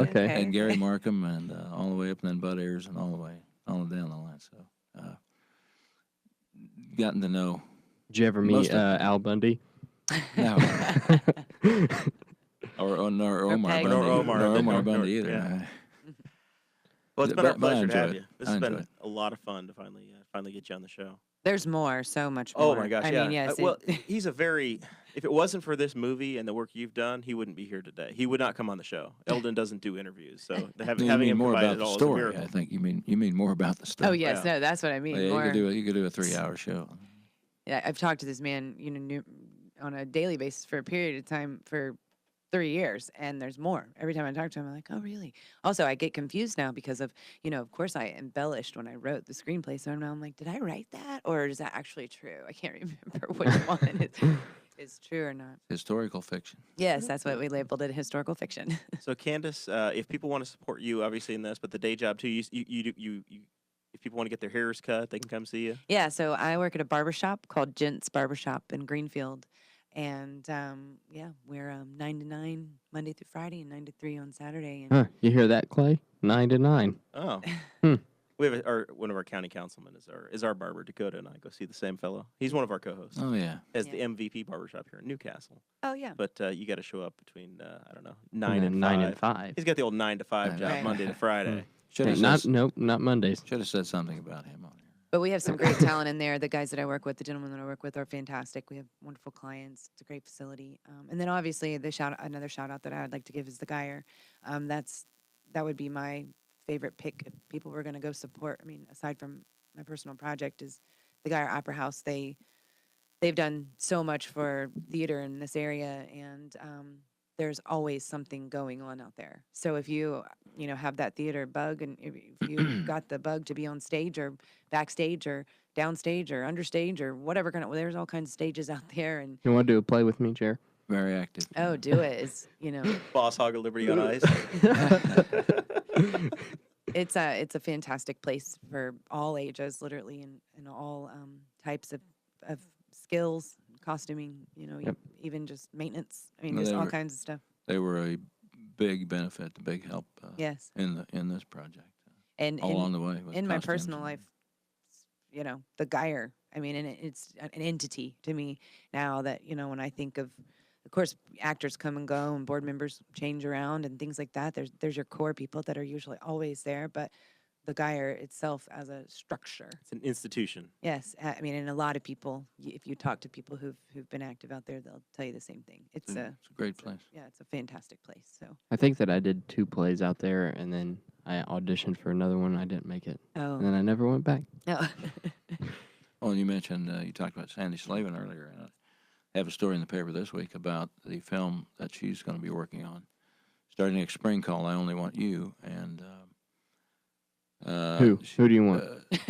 Okay. And Gary Markham, and all the way up, and then Bud Ayers, and all the way down the line. So gotten to know. Did you ever meet Al Bundy? No. or Omar Bundy either. Yeah. Well, it's been our pleasure to have you. This has been a lot of fun to finally get you on the show. There's more, so much more. Oh my gosh, I mean, yes. Well, he's if it wasn't for this movie and the work you've done, he wouldn't be here today. He would not come on the show. Eldon doesn't do interviews, so having him more provide about it the all story. is a miracle. I think you mean more about the story. Oh yes, no, that's what I mean. Yeah, you could do a 3-hour show. Yeah, I've talked to this man, on a daily basis for a period of time for 3 years, and there's more. Every time I talk to him, I'm like, oh, really? Also, I get confused now because of, of course I embellished when I wrote the screenplay, so now I'm like, did I write that, or is that actually true? I can't remember which one is true or not. Historical fiction. Yes, that's what we labeled it, historical fiction. So, Kandice, if people want to support you, obviously in this, but the day job too, you if people want to get their hairs cut, they can come see you. Yeah, so I work at a barbershop called Gents Barbershop in Greenfield. And, we're 9 to 9 Monday through Friday and 9 to 3 on Saturday. And You hear that, Clay? 9 to 9. Oh. We have one of our county councilmen is our barber, Dakota, and I go see the same fellow. He's one of our co-hosts. Oh, yeah. As the MVP barbershop here in Newcastle. Oh, yeah. But you got to show up between, 9 and 9 and 5. He's got the old 9 to 5 job, Right. Monday to Friday. Not Mondays. Should have said something about him on here. But we have some great talent in there. The guys that I work with, the gentlemen that I work with are fantastic. We have wonderful clients. It's a great facility. And then obviously another shout out that I'd like to give is the Geyer. That would be my favorite pick if people were going to go support. I mean, aside from my personal project, is the Geyer Opera House. They've done so much for theater in this area, and there's always something going on out there. So if you have that theater bug, and if you got the bug to be on stage or backstage or downstage or understage or whatever there's all kinds of stages out there. And You want to do a play with me, Jer? Very active. oh, do it. It's Boss Hog of Liberty on Ice. it's a fantastic place for all ages, literally, and all types of skills, costuming, Yep. even just maintenance. I mean, No, just they all were- kinds of stuff. They were a big benefit, a big help Yes. in this project. And All along the way. with in my costumes personal and- life, the Geyer, I mean, and it's an entity to me now that, when I think of course, actors come and go and board members change around and things like that. There's your core people that are usually always there, but the Geyer itself as a structure. It's an institution. Yes, I mean, and a lot of people, if you talk to people who've been active out there, they'll tell you the same thing. It's a great place. Yeah, it's a fantastic place. So. I think that I did 2 plays out there, and then I auditioned for another one. I didn't make it, and then Oh. I never went back. No. Oh, and you mentioned, you talked about Sandy Slavin earlier, and I have a story in the paper this week about the film that she's going to be working on, starting next spring, called "I Only Want You." And Who do you want? I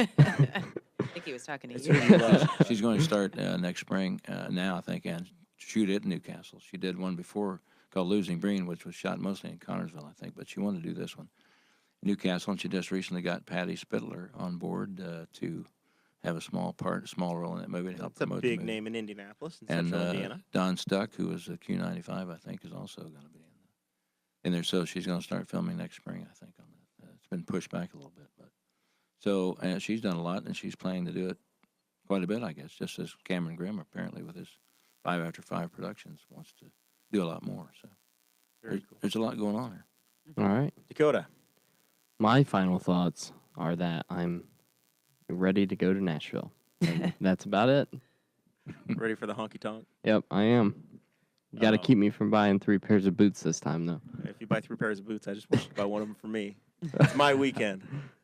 think he was talking to It's you. who you love. She's going to start next spring now, I think, and shoot it in Newcastle. She did one before called "Losing Breen," which was shot mostly in Connersville, I think, but she wanted to do this one in Newcastle, and she just recently got Patty Spittler on board to have a small role in that movie to help It's a promote big the movie. name in Indianapolis and And Central Indiana. Don Stuck, who was a Q95, I think, is also going to be in there. So she's going to start filming next spring, I think. On that, it's been pushed back a little bit, but so she's done a lot, and she's planning to do it quite a bit, I guess. Just as Cameron Grimm, apparently, with his 5 After 5 Productions, wants to do a lot more. So Very cool. there's a lot going on here. All right. Dakota. My final thoughts are that I'm ready to go to Nashville. And that's about it. Ready for the honky tonk? Yep, I am. You got to Uh-oh. keep me from buying 3 pairs of boots this time, though. If you buy 3 pairs of boots, I just want you to buy one of them for me. It's my weekend.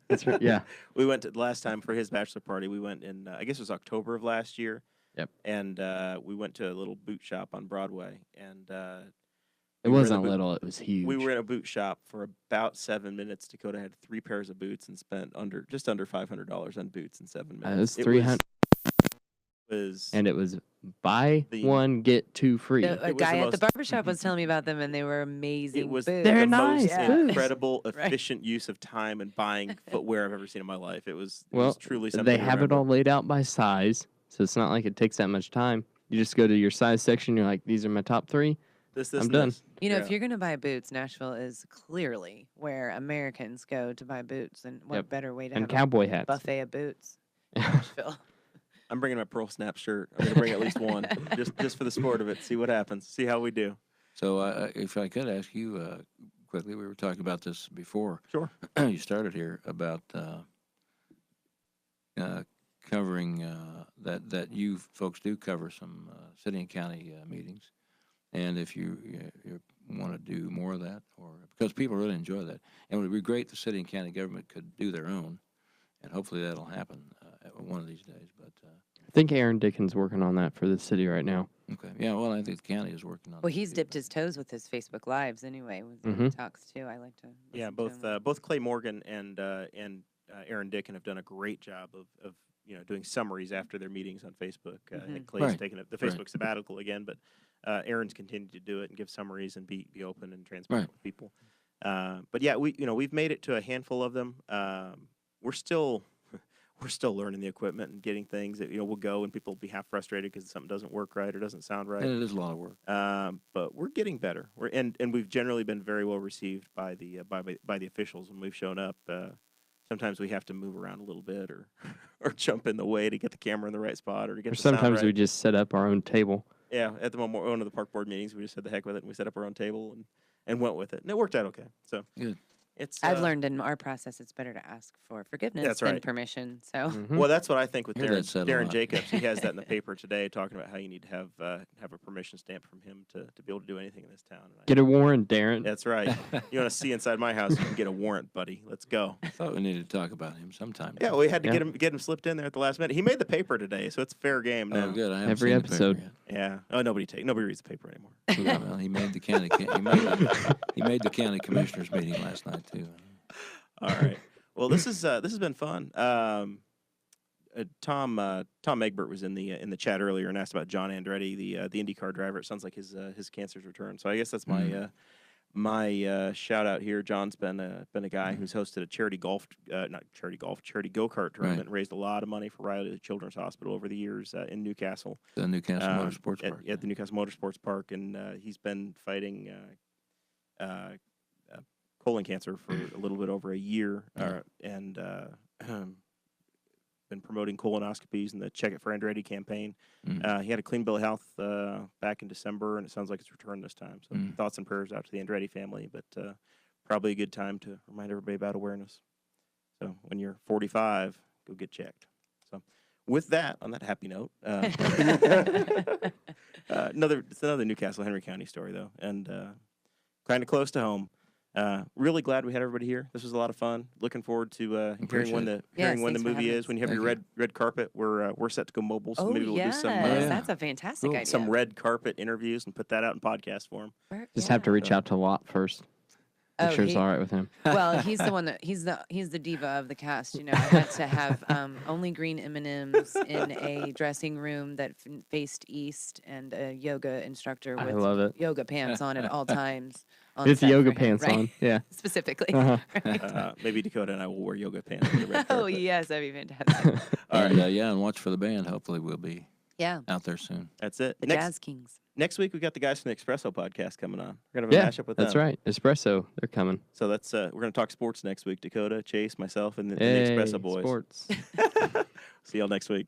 That's right. Yeah. We went to last time for his bachelor party. We went in, I guess it was October of last year. Yep. And we went to a little boot shop on Broadway. And It we were in the wasn't boot- little, it was huge. we were in a boot shop for about 7 minutes. Dakota had 3 pairs of boots and spent just under $500 on boots in 7 minutes. It was It 300, was and it was buy the- 1, get 2 free. A It was the guy at the most- barbershop was telling me about them, and they were amazing. it was boots. They're the nice most Yeah. boots. incredible, Right. efficient use of time and buying footwear I've ever seen in my life. It was Well, truly something. They to have it remember. all laid out by size, so it's not like it takes that much time. You just go to your size section, you're like, these are my top 3. This, I'm and done. this. You know, Yeah. if you're going to buy boots, Nashville is clearly where Americans go to buy boots. And what Yep. better way to And have cowboy a hats. buffet of boots in Nashville? I'm bringing my Pearl Snap shirt. I'm going to bring at least one, just for the sport of it. See what happens. See how we do. So if I could ask you quickly, we were talking about this before. Sure. You started here about covering that you folks do cover some city and county meetings, and if you want to do more of that, or because people really enjoy that, and it would be great if the city and county government could do their own, and hopefully that'll happen one of these days. But I think Aaron Dickens working on that for the city right now. okay, yeah, well, I think the county is working on. Well, that he's too, dipped but- his toes with his Facebook Lives anyway. When he Mhm. talks too, I like to. Yeah, listen to him. both Clay Morgan and Aaron Dickin have done a great job of doing summaries after their meetings on Facebook. And Clay's Right. taken up the Right. Facebook sabbatical again, but Aaron's continued to do it and give summaries and be open and transparent Right. with people. But yeah, we've made it to a handful of them. We're still learning the equipment and getting things that we'll go and people will be half frustrated because something doesn't work right or doesn't sound right. And it is a lot of work. But we're getting better. And we've generally been very well received by the by the officials when we've shown up. Sometimes we have to move around a little bit or jump in the way to get the camera in the right spot or to get Or the sound sometimes we right. just set up our own table. Yeah, at one of the park board meetings, we just said the heck with it and we set up our own table and went with it, and it worked out okay. So Good. It's I've learned in our process it's better to ask for forgiveness That's than right. permission. So Mhm. Well, that's what I think with I hear that said a Darren lot. Jacobs. He has that in the paper today, talking about how you need to have a permission stamp from him to be able to do anything in this town. And Get a warrant, Darren. that's right. You want to see inside my house? You can get a warrant, buddy. Let's go. I thought we needed to talk about him sometime. Yeah, we had to Yeah. get him slipped in there at the last minute. He made the paper today, so it's fair game now. Oh, good. I haven't Every seen the paper episode. yet. Yeah. Oh, nobody reads the paper anymore. Yeah, well, he made the county. He made the county commissioners meeting last night too. All right. Well, this has been fun. Tom Egbert was in the chat earlier and asked about John Andretti, the IndyCar driver. It sounds like his cancer's returned. So I guess that's my shout out here. John's been a guy who's hosted a charity go-kart tournament, and raised a lot of money for Riley Children's Hospital over the years in Newcastle. The Newcastle Motorsports Park. At the Newcastle Motorsports Park, and he's been fighting colon cancer for a little bit over a year, and been promoting colonoscopies and the Check It for Andretti campaign. He had a clean bill of health back in December, and it sounds like it's returned this time. So thoughts and prayers out to the Andretti family, but probably a good time to remind everybody about awareness. So when you're 45, go get checked. So with that, on that happy note, it's another Newcastle Henry County story though, and kind of close to home. Really glad we had everybody here. This was a lot of fun. Looking forward to hearing when the Yes, when the thanks for movie having is. us. When you have Thank your you. red carpet, we're set to go mobile. So oh maybe we'll yes, do some that's a fantastic idea. some red carpet interviews and put that out in podcast form. Just have to reach out to Lot first. Make sure it's all right with him. Well, he's the one that he's the diva of the cast. You know, I had to have only green M&Ms in a dressing room that faced east, and a yoga instructor I with love it. yoga pants on at all times. With set yoga for him, pants right? on. Yeah. Specifically. Uh-huh. Maybe Dakota and I will wear yoga pants. On the red Oh carpet. yes, that'd be fantastic. All right. And and watch for the band. Hopefully, we'll be Yeah, out there soon. That's it. the Next Jazz Kings. week we got the guys from the Espresso podcast coming on. We're gonna have a mashup with them. That's right. Espresso, they're coming. So that's we're gonna talk sports next week. Dakota, Chase, myself, and the Hey, Espresso boys. sports. See y'all next week.